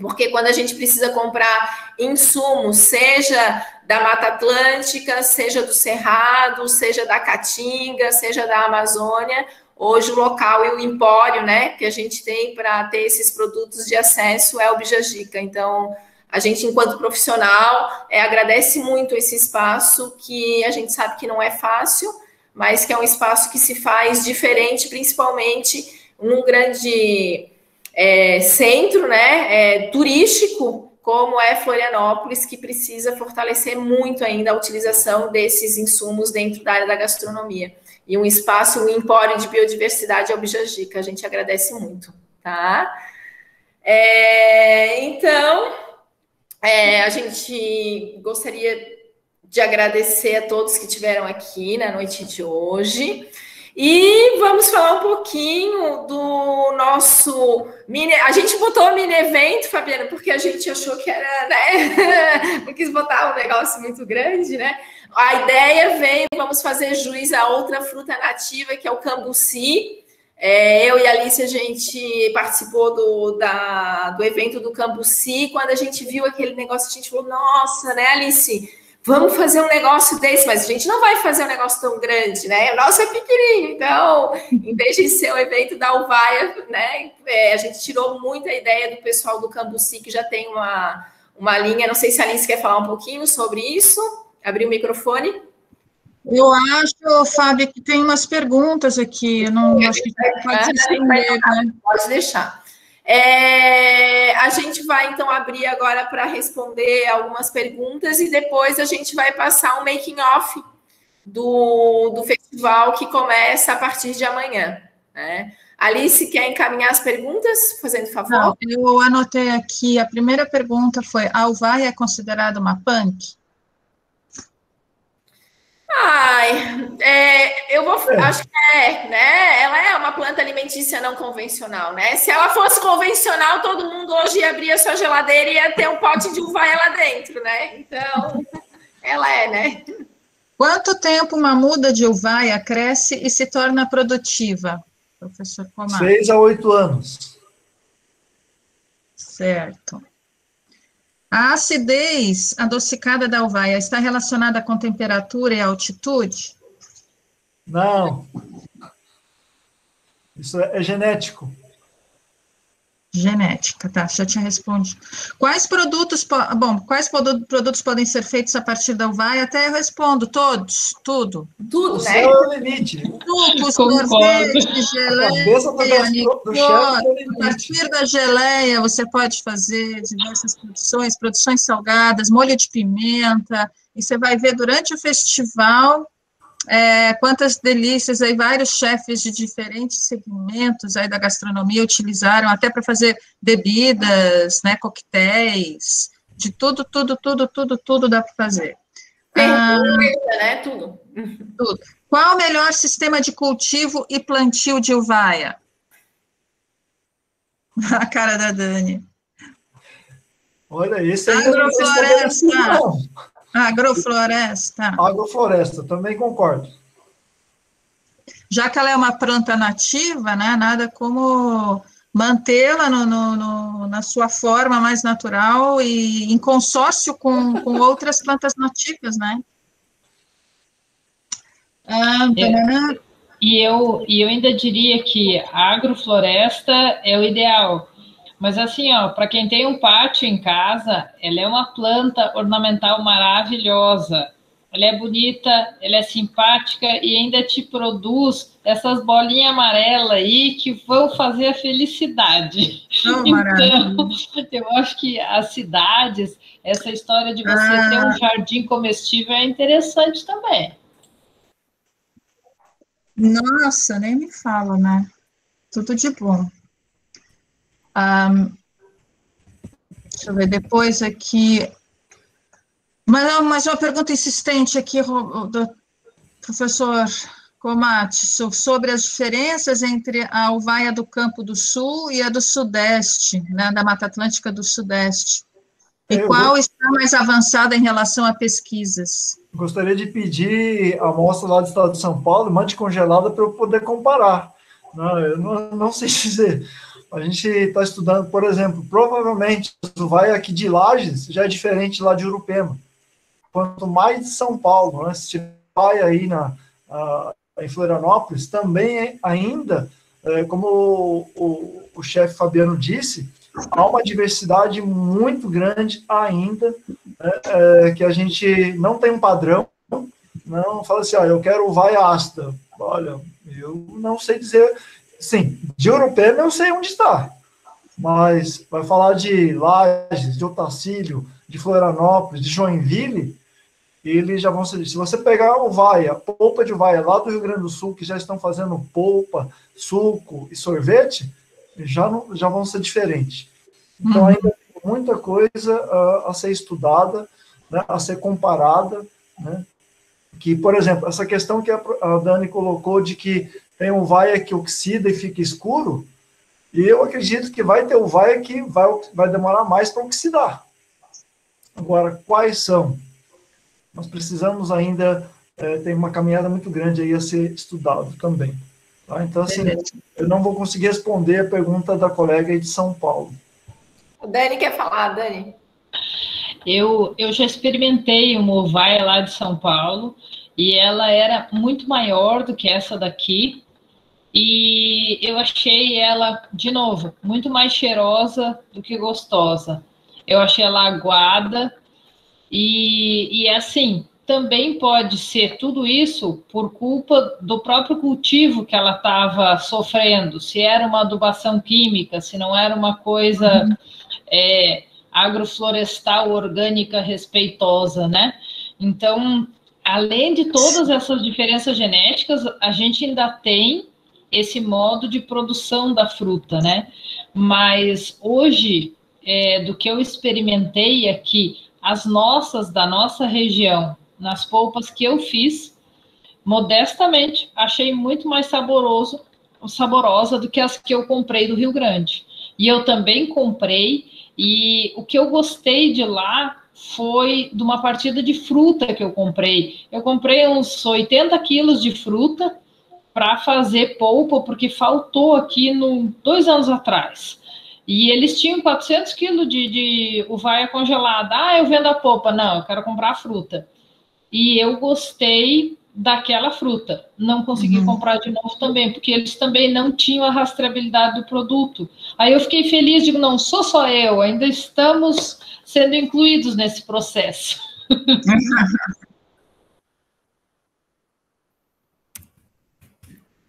porque quando a gente precisa comprar insumos, seja da Mata Atlântica, seja do Cerrado, seja da Caatinga, seja da Amazônia, hoje o local e o empório, né, que a gente tem para ter esses produtos de acesso é o Bijagica. Então, a gente, enquanto profissional, agradece muito esse espaço, que a gente sabe que não é fácil, mas que é um espaço que se faz diferente, principalmente num grande centro, né, turístico, como é Florianópolis, que precisa fortalecer muito ainda a utilização desses insumos dentro da área da gastronomia. E um espaço, um empório de biodiversidade é o Bijagica. A gente agradece muito, tá? Então, a gente gostaria de agradecer a todos que estiveram aqui na noite de hoje. E vamos falar um pouquinho do nosso mini... A gente botou mini evento, Fabiana, porque a gente achou que era, né? Não quis botar um negócio muito grande, né? A ideia veio, vamos fazer jus a outra fruta nativa, que é o cambuci. Eu e a Alice, a gente participou do evento do cambuci. Quando a gente viu aquele negócio, a gente falou, nossa, né, Alice? Vamos fazer um negócio desse, mas a gente não vai fazer um negócio tão grande, né? O nosso é pequenininho, então, em vez de ser um evento da Uvaia, né, a gente tirou muito a ideia do pessoal do Cambuci, que já tem uma linha. Não sei se a Alice quer falar um pouquinho sobre isso. Abrir o microfone. Eu acho, Fábio, que tem umas perguntas aqui. Eu não acho que pode se estender, né? Pode deixar. A gente vai, então, abrir agora para responder algumas perguntas e depois a gente vai passar um making-off do festival, que começa a partir de amanhã, né? Alice, quer encaminhar as perguntas, fazendo favor? Não, eu anotei aqui, a primeira pergunta foi, a uvaia é considerada uma punk? Acho que né? Ela é uma planta alimentícia não convencional, né? Se ela fosse convencional, todo mundo hoje ia abrir a sua geladeira e ia ter um pote de uvaia lá dentro, né? Então, ela né? Quanto tempo uma muda de uvaia cresce e se torna produtiva, professor Comar? 6 a 8 anos. Certo. A acidez adocicada da uvaia está relacionada com temperatura e altitude? Não. Isso é genético. Genética, tá, já tinha respondido. Quais produtos podem ser feitos a partir da uvaia? Até eu respondo, todos, tudo. Tudo, o né? céu é o limite. Sucos, sorvete, geleia, a partir da geleia você pode fazer diversas produções salgadas, molho de pimenta, e você vai ver durante o festival quantas delícias aí vários chefes de diferentes segmentos aí da gastronomia utilizaram até para fazer bebidas, né, coquetéis, de tudo dá para fazer. Né? Tudo. Qual o melhor sistema de cultivo e plantio de uvaia? A cara da Dani. Olha, esse aí Agrofloresta. Agrofloresta, também concordo. Já que ela é uma planta nativa, né, nada como mantê-la na sua forma mais natural e em consórcio com outras plantas nativas, né? E eu ainda diria que a agrofloresta é o ideal. Mas assim, para quem tem um pátio em casa, ela é uma planta ornamental maravilhosa. Ela é bonita, ela é simpática e ainda te produz essas bolinhas amarelas aí que vão fazer a felicidade. Então, eu acho que as cidades, essa história de você ter um jardim comestível é interessante também. Nossa, nem me fala, né? Tudo de bom. Deixa eu ver, depois aqui, mas uma pergunta insistente aqui, do professor Comate, sobre as diferenças entre a uvaia do Campo do Sul e a do Sudeste, né, da Mata Atlântica do Sudeste, e qual está mais avançada em relação a pesquisas? Gostaria de pedir a amostra lá do estado de São Paulo, mante congelada, para eu poder comparar. Eu não sei dizer. A gente está estudando, por exemplo, provavelmente o uvaia aqui de Lages já é diferente lá de Urupema. Quanto mais de São Paulo, né? Se tiver uvaia aí em Florianópolis, também ainda, como o chefe Fabiano disse, há uma diversidade muito grande ainda, que a gente não tem um padrão, não fala assim, eu quero uvaia ácida. Olha, eu não sei dizer, sim, de Urupema eu sei onde está, mas vai falar de Lages, de Otacílio, de Florianópolis, de Joinville, eles já vão ser, se você pegar polpa de uvaia lá do Rio Grande do Sul, que já estão fazendo polpa, suco e sorvete, já vão ser diferentes. Então, ainda tem muita coisa a ser estudada, né, a ser comparada, né, que, por exemplo, essa questão que a Dani colocou de que tem uvaia que oxida e fica escuro, e eu acredito que vai ter uvaia que vai demorar mais para oxidar. Agora, quais são? Nós precisamos ainda, tem uma caminhada muito grande aí a ser estudado também. Tá? Então, assim, eu não vou conseguir responder a pergunta da colega aí de São Paulo. O Dani quer falar, Dani? Eu já experimentei uma uvaia lá de São Paulo, e ela era muito maior do que essa daqui, e eu achei ela, de novo, muito mais cheirosa do que gostosa. Eu achei ela aguada, e assim, também pode ser tudo isso por culpa do próprio cultivo que ela estava sofrendo, se era uma adubação química, se não era uma coisa agroflorestal orgânica respeitosa, né? Então, além de todas essas diferenças genéticas, a gente ainda tem esse modo de produção da fruta, né? Mas hoje, do que eu experimentei aqui, as nossas da nossa região, nas polpas que eu fiz, modestamente, achei muito mais saborosa do que as que eu comprei do Rio Grande. E eu também comprei, e o que eu gostei de lá foi de uma partida de fruta que eu comprei. Eu comprei uns 80 quilos de fruta para fazer polpa, porque faltou aqui 2 anos atrás. E eles tinham 400 quilos de uvaia congelada. Eu vendo a polpa. Não, eu quero comprar a fruta. E eu gostei daquela fruta. Não consegui comprar de novo também, porque eles também não tinham a rastreabilidade do produto. Aí eu fiquei feliz, digo, não sou só eu, ainda estamos sendo incluídos nesse processo.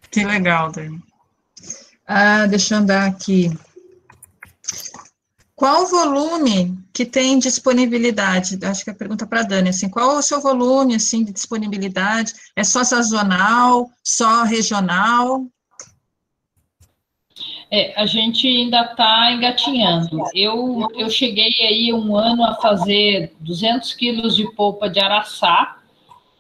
Que legal, Dani. Deixa eu andar aqui. Qual o volume que tem disponibilidade? Acho que a pergunta para a Dani, assim, qual o seu volume, assim, de disponibilidade? É só sazonal, só regional? A gente ainda está engatinhando. Eu cheguei aí um ano a fazer 200 quilos de polpa de araçá,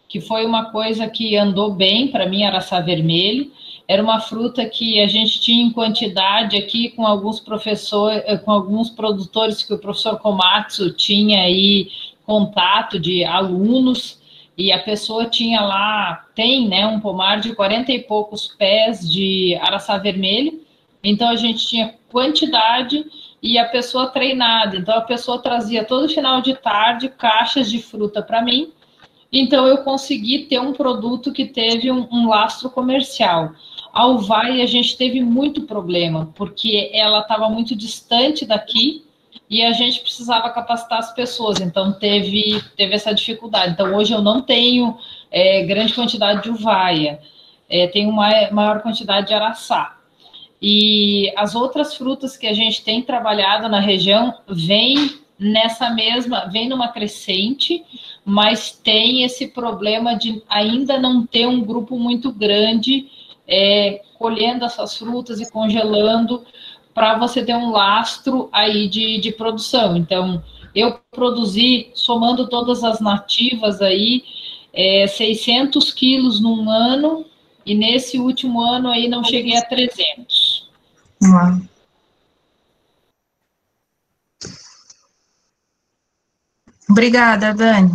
que foi uma coisa que andou bem para mim, araçá vermelho. Era uma fruta que a gente tinha em quantidade aqui com alguns professores, com alguns produtores que o professor Komatsu tinha aí contato de alunos, e a pessoa tinha lá, tem, né, um pomar de 40 e poucos pés de araçá vermelho, então a gente tinha quantidade e a pessoa treinada, então a pessoa trazia todo final de tarde caixas de fruta para mim, então eu consegui ter um produto que teve um lastro comercial. A uvaia a gente teve muito problema, porque ela estava muito distante daqui e a gente precisava capacitar as pessoas, então teve essa dificuldade. Então hoje eu não tenho grande quantidade de uvaia, tenho maior quantidade de araçá. E as outras frutas que a gente tem trabalhado na região vem numa crescente, mas tem esse problema de ainda não ter um grupo muito grande colhendo essas frutas e congelando para você ter um lastro aí de produção. Então, eu produzi, somando todas as nativas aí, 600 quilos num ano, e nesse último ano aí não cheguei a 300. Obrigada, Dani.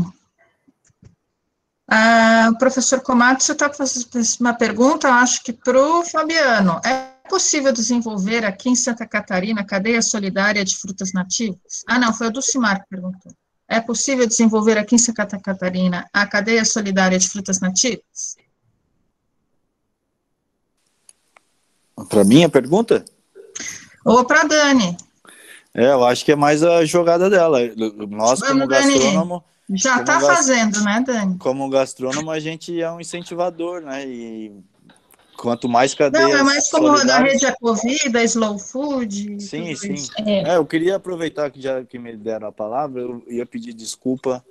O professor Komatsu está fazendo uma pergunta, acho que para o Fabiano. É possível desenvolver aqui em Santa Catarina a cadeia solidária de frutas nativas? Não, foi o Dulcimar que perguntou. É possível desenvolver aqui em Santa Catarina a cadeia solidária de frutas nativas? Para mim a pergunta? Ou para a Dani. Eu acho que é mais a jogada dela. Nós, como gastrônomo... Já está fazendo, né, Dani? Como gastrônomo, a gente é um incentivador, né? E quanto mais cadeias... Não, é mais como na rede Ecovida, Slow Food... Sim, sim. Eu queria aproveitar que já que me deram a palavra, eu ia pedir desculpa,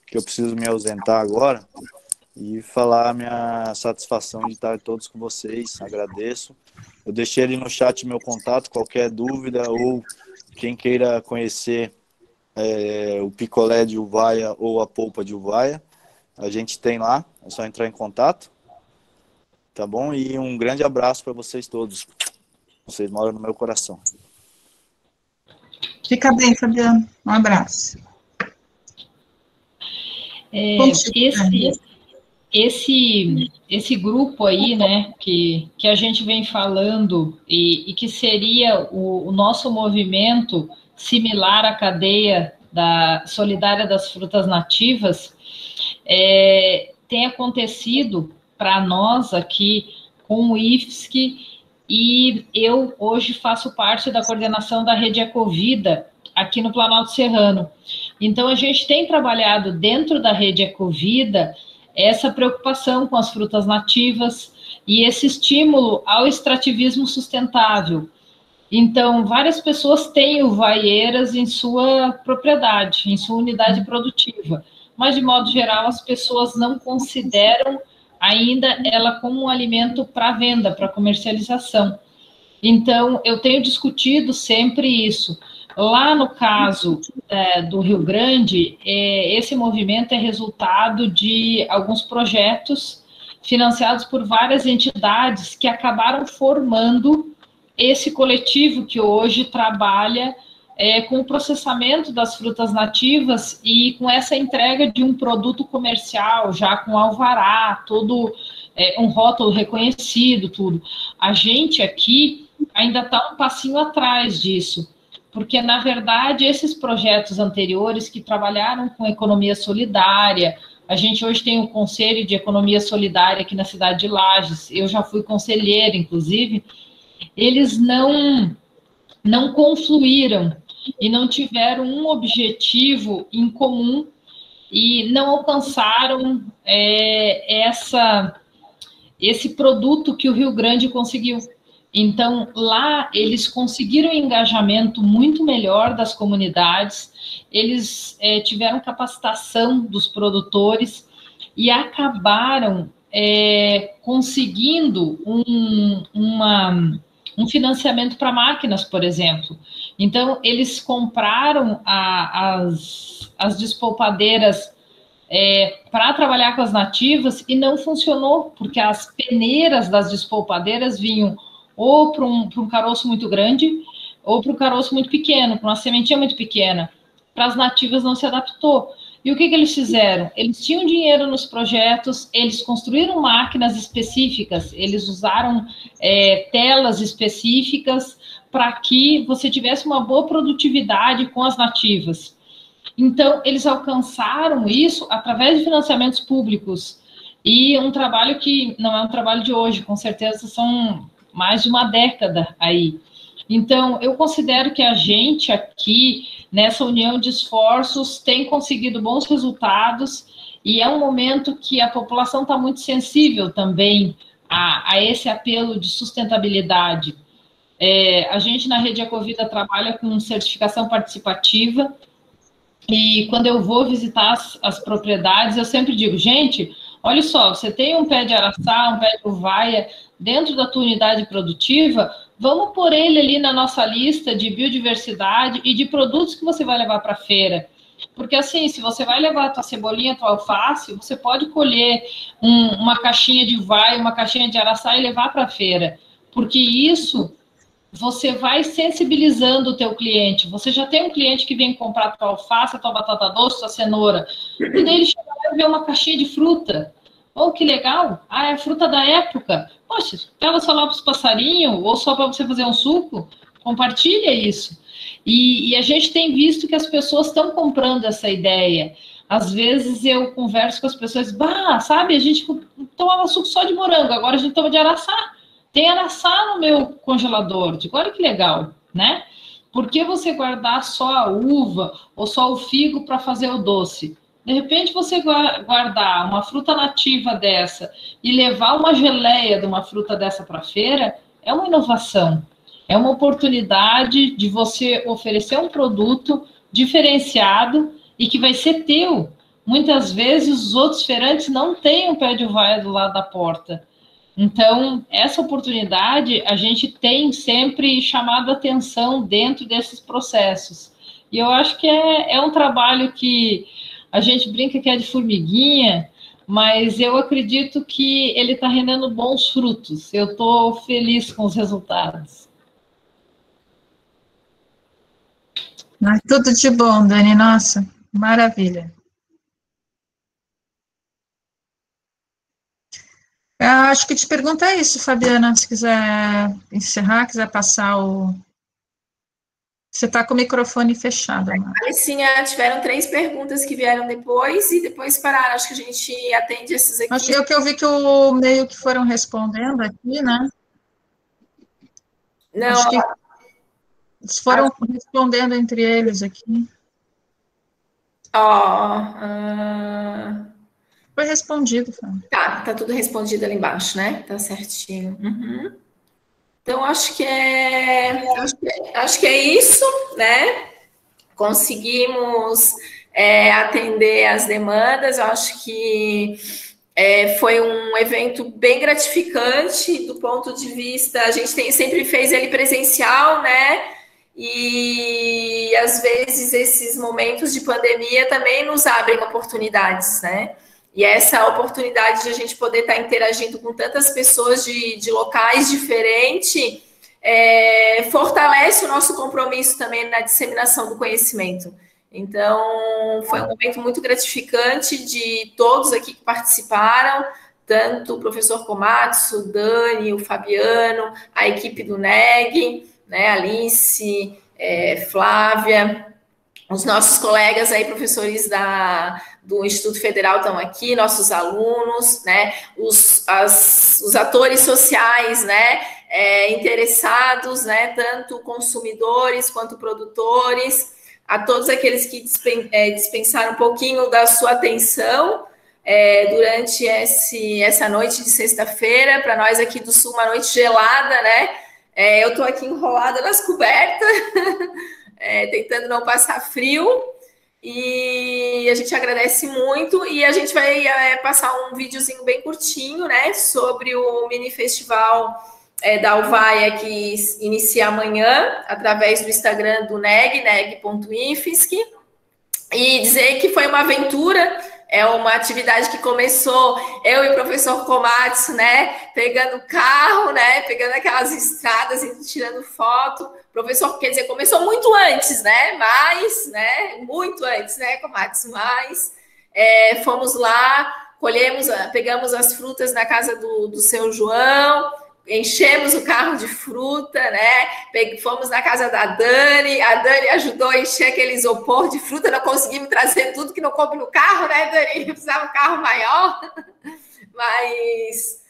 que eu preciso me ausentar agora, e falar a minha satisfação de estar todos com vocês. Agradeço. Eu deixei ali no chat meu contato, qualquer dúvida, ou quem queira conhecer o picolé de uvaia ou a polpa de uvaia, a gente tem lá, é só entrar em contato, tá bom? E um grande abraço para vocês todos. Vocês moram no meu coração. Fica bem, Fabiano. Um abraço. Esse grupo aí, né, que a gente vem falando e que seria o nosso movimento similar à cadeia solidária das frutas nativas, tem acontecido para nós aqui com o IFSC, e eu hoje faço parte da coordenação da Rede Ecovida aqui no Planalto Serrano. Então, a gente tem trabalhado dentro da Rede Ecovida essa preocupação com as frutas nativas e esse estímulo ao extrativismo sustentável. Então, várias pessoas têm uvaieiras em sua propriedade, em sua unidade produtiva, mas, de modo geral, as pessoas não consideram ainda ela como um alimento para venda, para comercialização. Então, eu tenho discutido sempre isso. Lá no caso do Rio Grande, esse movimento é resultado de alguns projetos financiados por várias entidades que acabaram formando esse coletivo que hoje trabalha com o processamento das frutas nativas e com essa entrega de um produto comercial, já com alvará, todo um rótulo reconhecido, tudo. A gente aqui ainda está um passinho atrás disso, porque, na verdade, esses projetos anteriores que trabalharam com economia solidária, a gente hoje tem o Conselho de Economia Solidária aqui na cidade de Lages, eu já fui conselheira, inclusive, eles não confluíram e não tiveram um objetivo em comum e não alcançaram esse produto que o Rio Grande conseguiu. Então, lá, eles conseguiram um engajamento muito melhor das comunidades, eles tiveram capacitação dos produtores e acabaram conseguindo um financiamento para máquinas, por exemplo. Então, eles compraram as despolpadeiras para trabalhar com as nativas e não funcionou, porque as peneiras das despolpadeiras vinham ou para um caroço muito grande, ou para um caroço muito pequeno, para uma sementinha muito pequena. Para as nativas não se adaptou. E o que eles fizeram? Eles tinham dinheiro nos projetos, eles construíram máquinas específicas, eles usaram telas específicas para que você tivesse uma boa produtividade com as nativas. Então, eles alcançaram isso através de financiamentos públicos. E um trabalho que não é um trabalho de hoje, com certeza são mais de uma década aí. Então, eu considero que a gente aqui, nessa união de esforços, tem conseguido bons resultados e é um momento que a população está muito sensível também a esse apelo de sustentabilidade. A gente, na Rede Ecovida, trabalha com certificação participativa e quando eu vou visitar as propriedades, eu sempre digo, gente, olha só, você tem um pé de araçá, um pé de uvaia dentro da tua unidade produtiva, vamos pôr ele ali na nossa lista de biodiversidade e de produtos que você vai levar para a feira. Porque assim, se você vai levar a tua cebolinha, a tua alface, você pode colher uma caixinha de uvaia, uma caixinha de araçá e levar para a feira. Porque isso, você vai sensibilizando o teu cliente. Você já tem um cliente que vem comprar a tua alface, a tua batata doce, a tua cenoura. E daí ele chega lá e vê uma caixinha de fruta. Oh, que legal! Ah, é a fruta da época. Poxa, leva só lá para os passarinhos ou só para você fazer um suco. Compartilha isso. E a gente tem visto que as pessoas estão comprando essa ideia. Às vezes eu converso com as pessoas, sabe, a gente tomava suco só de morango, agora a gente toma de araçá. Tem araçá no meu congelador. Digo, olha que legal, né? Por que você guardar só a uva ou só o figo para fazer o doce? De repente, você guardar uma fruta nativa dessa e levar uma geleia de uma fruta dessa para a feira é uma inovação. É uma oportunidade de você oferecer um produto diferenciado e que vai ser teu. Muitas vezes, os outros feirantes não têm um pé de uvaia do lado da porta. Então, essa oportunidade a gente tem sempre chamado a atenção dentro desses processos. E eu acho que é um trabalho que a gente brinca que é de formiguinha, mas eu acredito que ele está rendendo bons frutos. Eu estou feliz com os resultados. Tudo de bom, Dani. Nossa, maravilha. Eu acho que te pergunta isso, Fabiana, se quiser encerrar, quiser passar o... Você está com o microfone fechado. Alicinha, tiveram 3 perguntas que vieram depois e depois pararam. Acho que a gente atende essas aqui. Acho que eu vi que o meio que foram respondendo aqui, né? Não. Acho que eles foram respondendo entre eles aqui. Foi respondido, Fábio. Tá tudo respondido ali embaixo, né? Tá certinho. Uhum. Então, acho que é isso, né? Conseguimos atender as demandas. Eu acho que foi um evento bem gratificante do ponto de vista... A gente sempre fez ele presencial, né? E, às vezes, esses momentos de pandemia também nos abrem oportunidades, né? E essa oportunidade de a gente poder estar interagindo com tantas pessoas de locais diferentes fortalece o nosso compromisso também na disseminação do conhecimento. Então, foi um momento muito gratificante de todos aqui que participaram, tanto o professor Komatsu, o Dani, o Fabiano, a equipe do NEG, né, Alice, Flávia, os nossos colegas aí, professores do Instituto Federal estão aqui, nossos alunos, né, os atores sociais, né, interessados, né, tanto consumidores quanto produtores, a todos aqueles que dispensaram um pouquinho da sua atenção durante essa noite de sexta-feira, para nós aqui do Sul, uma noite gelada, né, eu estou aqui enrolada nas cobertas, tentando não passar frio, e a gente agradece muito, e a gente vai passar um videozinho bem curtinho, né, sobre o mini festival da Uvaia, que inicia amanhã, através do Instagram do NEG, neg.ifsc, e dizer que foi uma aventura, uma atividade que começou eu e o professor Komatsu, né, pegando o carro, né, pegando aquelas estradas e tirando foto. O professor, quer dizer, começou muito antes, né, muito antes, né, Komatsu, mas fomos lá, pegamos as frutas na casa do seu João, enchemos o carro de fruta, né? Fomos na casa da Dani, a Dani ajudou a encher aquele isopor de fruta, não conseguimos trazer tudo que não coube no carro, né, Dani? Precisava um carro maior, mas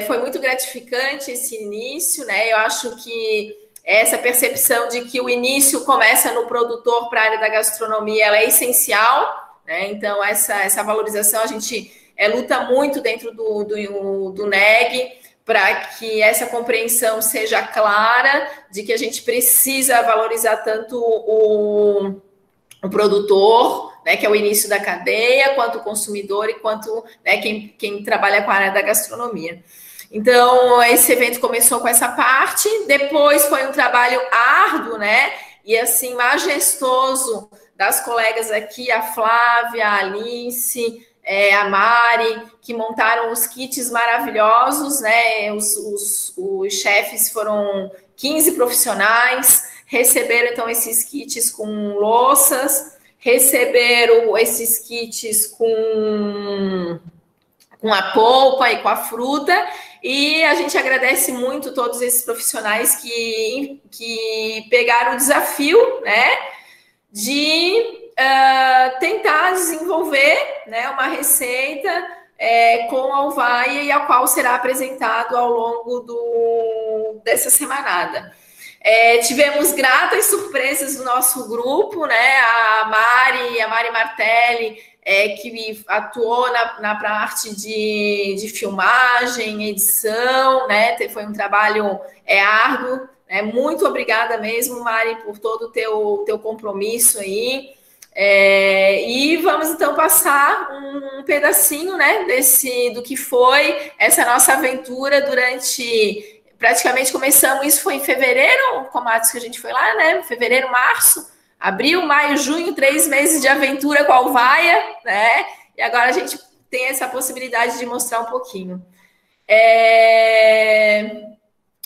foi muito gratificante esse início, né? Eu acho que essa percepção de que o início começa no produtor para a área da gastronomia, ela é essencial, né? Então, essa valorização, a gente luta muito dentro do NEG, para que essa compreensão seja clara de que a gente precisa valorizar tanto o produtor, né, que é o início da cadeia, quanto o consumidor e quanto, né, quem trabalha com a área da gastronomia. Então, esse evento começou com essa parte, depois foi um trabalho árduo, né, e assim, majestoso das colegas aqui, a Flávia, a Alice, a Mari, que montaram os kits maravilhosos, né? Os chefes foram 15 profissionais, receberam então esses kits com louças, receberam esses kits com a polpa e com a fruta, e a gente agradece muito todos esses profissionais que pegaram o desafio, né, de tentar desenvolver, né, uma receita com a uvaia e a qual será apresentado ao longo dessa semanada. Tivemos gratas surpresas do nosso grupo, né? A Mari Martelli, que atuou na parte de filmagem, edição, né? Foi um trabalho árduo. Muito obrigada mesmo, Mari, por todo o teu compromisso aí. E vamos então passar um pedacinho, né, do que foi essa nossa aventura durante. Praticamente começamos, isso foi em fevereiro, Comatos, que a gente foi lá, né? Fevereiro, março, abril, maio, junho, 3 meses de aventura com a Alvaia, né? E agora a gente tem essa possibilidade de mostrar um pouquinho.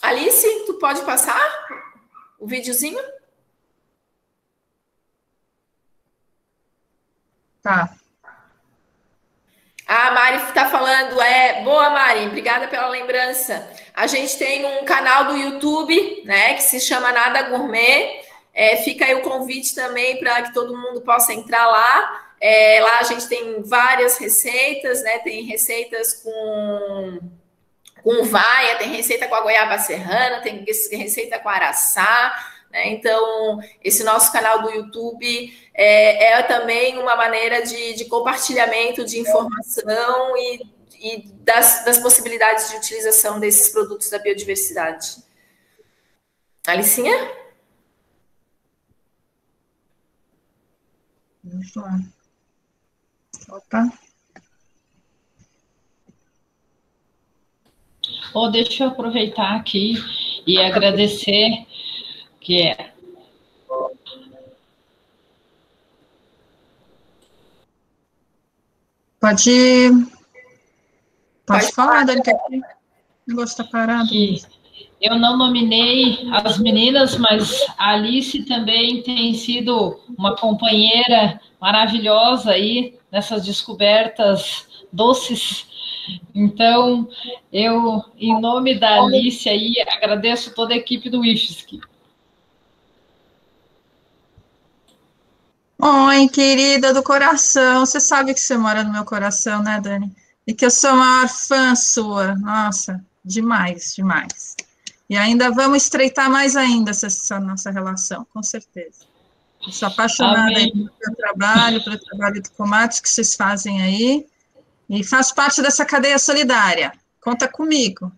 Alice, tu pode passar o videozinho? Tá. A Mari está falando, boa, Mari, obrigada pela lembrança. A gente tem um canal do YouTube, né, que se chama Nada Gourmet. Fica aí o convite também para que todo mundo possa entrar lá. Lá a gente tem várias receitas, né? Tem receitas com uvaia, tem receita com a goiaba serrana, tem receita com araçá. Então, esse nosso canal do YouTube é também uma maneira de compartilhamento de informação e das possibilidades de utilização desses produtos da biodiversidade. Alicinha? Vamos lá. Opa. Deixa eu aproveitar aqui e agradecer Pode falar, Dani, que aqui o negócio está parado. Eu não nominei as meninas, mas a Alice também tem sido uma companheira maravilhosa aí nessas descobertas doces. Então, eu, em nome da Alice aí, agradeço toda a equipe do IFSC. Oi, querida do coração, você sabe que você mora no meu coração, né, Dani? E que eu sou a maior fã sua. Nossa, demais, demais. E ainda vamos estreitar mais ainda essa nossa relação, com certeza. Eu sou apaixonada aí pelo seu trabalho, pelo trabalho do Comatos que vocês fazem aí. E faço parte dessa cadeia solidária. Conta comigo.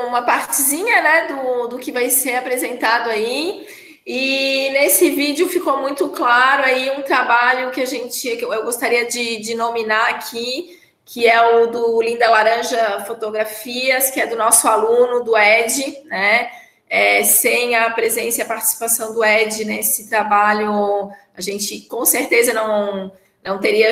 Uma partezinha, né, do que vai ser apresentado aí. E nesse vídeo ficou muito claro aí um trabalho que eu gostaria de nominar aqui, que é o do Linda Laranja Fotografias, que é do nosso aluno, do Ed, né? Sem a presença e a participação do Ed nesse trabalho, a gente com certeza não teria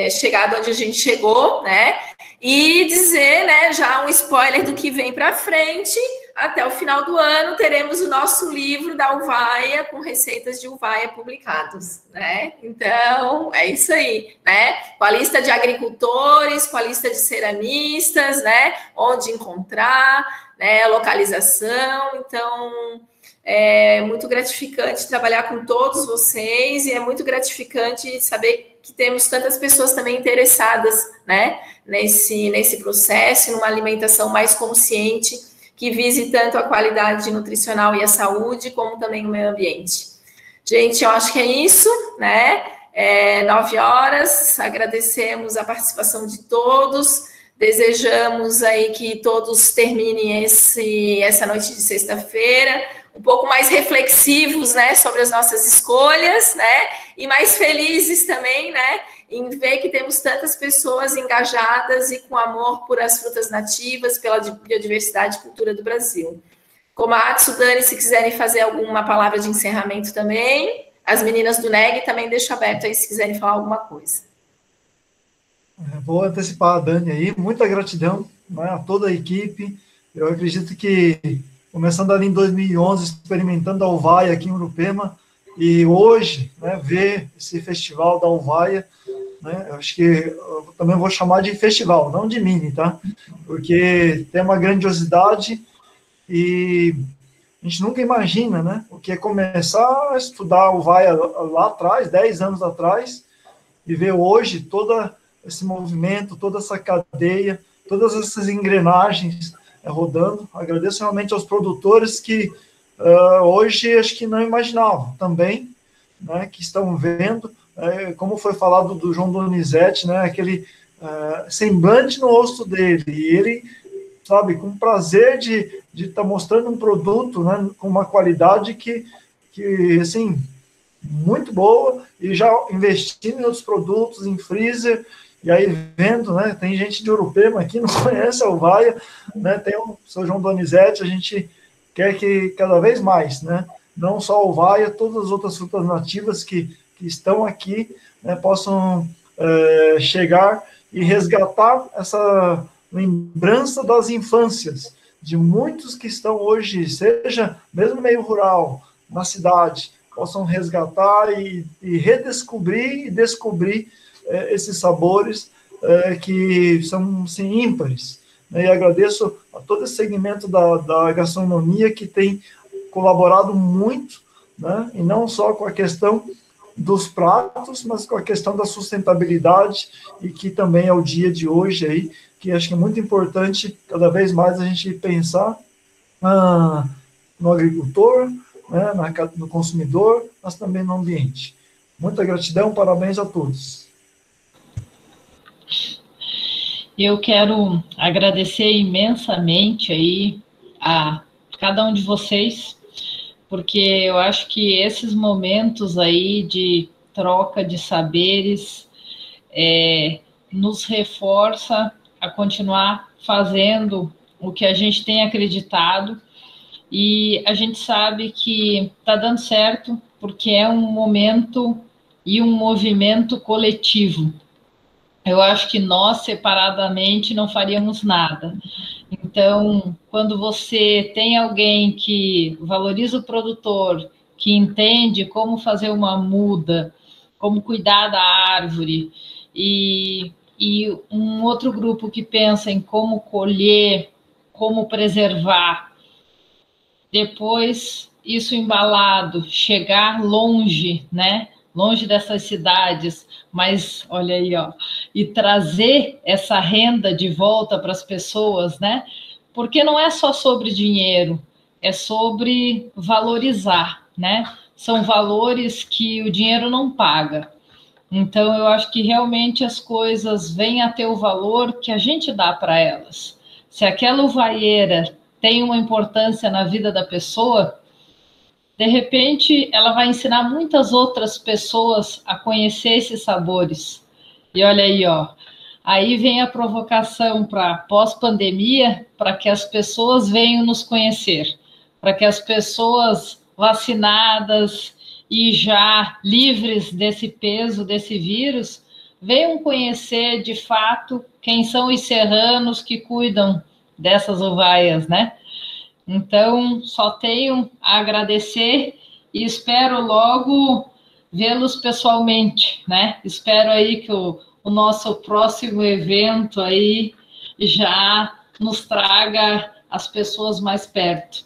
chegado onde a gente chegou, né? E dizer, né, já um spoiler do que vem para frente, até o final do ano teremos o nosso livro da Uvaia, com receitas de Uvaia publicados, né? Então, é isso aí, né? Com a lista de agricultores, com a lista de ceramistas, né? Onde encontrar, né? Localização. Então, é muito gratificante trabalhar com todos vocês e é muito gratificante saber que temos tantas pessoas também interessadas, né, nesse processo, numa alimentação mais consciente, que vise tanto a qualidade nutricional e a saúde, como também o meio ambiente. Gente, eu acho que é isso, né? 9 horas, agradecemos a participação de todos, Desejamos aí que todos terminem essa noite de sexta-feira um pouco mais reflexivos, né, sobre as nossas escolhas, né, e mais felizes também, né, em ver que temos tantas pessoas engajadas e com amor por as frutas nativas, pela biodiversidade e cultura do Brasil. Komatsu, Dani, se quiserem fazer alguma palavra de encerramento também, as meninas do NEG também deixo aberto aí se quiserem falar alguma coisa. Vou antecipar a Dani aí, muita gratidão, né, a toda a equipe. Eu acredito que, começando ali em 2011, experimentando a Uvaia aqui em Urupema, e hoje, né, ver esse festival da Uvaia, né, eu acho que eu também vou chamar de festival, não de mini, tá? Porque tem uma grandiosidade e a gente nunca imagina, né, o que é começar a estudar a Uvaia lá atrás, 10 anos atrás, e ver hoje todo esse movimento, toda essa cadeia, todas essas engrenagens rodando. Agradeço realmente aos produtores que hoje acho que não imaginavam também, né, que estão vendo, como foi falado do João Donizete, né, aquele semblante no rosto dele, e ele, sabe, com prazer de estar mostrando um produto, né, com uma qualidade que assim, muito boa, e já investindo em outros produtos, em freezer, e aí vendo, né, tem gente de Urupema aqui, não conhece a Uvaia, né, tem o seu João Donizete, a gente quer que cada vez mais, né, não só a Uvaia, todas as outras frutas nativas que estão aqui, né, possam chegar e resgatar essa lembrança das infâncias, de muitos que estão hoje, seja mesmo no meio rural, na cidade, possam resgatar e redescobrir e descobrir esses sabores que são, assim, ímpares. E agradeço a todo esse segmento da gastronomia que tem colaborado muito, né? E não só com a questão dos pratos, mas com a questão da sustentabilidade, e que também é o dia de hoje aí, que acho que é muito importante cada vez mais a gente pensar no agricultor, né, no consumidor, mas também no ambiente. Muita gratidão, parabéns a todos. Eu quero agradecer imensamente aí a cada um de vocês, porque eu acho que esses momentos aí de troca de saberes nos reforça a continuar fazendo o que a gente tem acreditado, e a gente sabe que está dando certo, porque é um momento e um movimento coletivo. Eu acho que nós, separadamente, não faríamos nada. Então, quando você tem alguém que valoriza o produtor, que entende como fazer uma muda, como cuidar da árvore, e um outro grupo que pensa em como colher, como preservar, depois isso embalado, chegar longe, né? Longe dessas cidades, mas olha aí, ó, e trazer essa renda de volta para as pessoas, né? Porque não é só sobre dinheiro, é sobre valorizar, né? São valores que o dinheiro não paga. Então, eu acho que realmente as coisas vêm a ter o valor que a gente dá para elas. Se aquela uvaieira tem uma importância na vida da pessoa, de repente, ela vai ensinar muitas outras pessoas a conhecer esses sabores. E olha aí, ó, aí vem a provocação para pós-pandemia, para que as pessoas venham nos conhecer, para que as pessoas vacinadas e já livres desse peso, desse vírus, venham conhecer de fato quem são os serranos que cuidam dessas uvaias, né? Então, só tenho a agradecer e espero logo vê-los pessoalmente, né? Espero aí que o nosso próximo evento aí já nos traga as pessoas mais perto.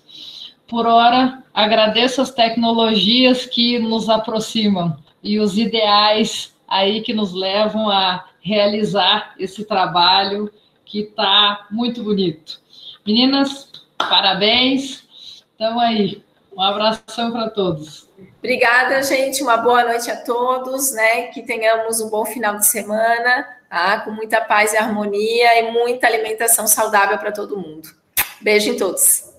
Por hora, agradeço as tecnologias que nos aproximam e os ideais aí que nos levam a realizar esse trabalho que está muito bonito. Meninas, parabéns. Então aí, um abração para todos. Obrigada, gente. Uma boa noite a todos, né? Que tenhamos um bom final de semana. tá? Com muita paz e harmonia e muita alimentação saudável para todo mundo. Beijo em todos.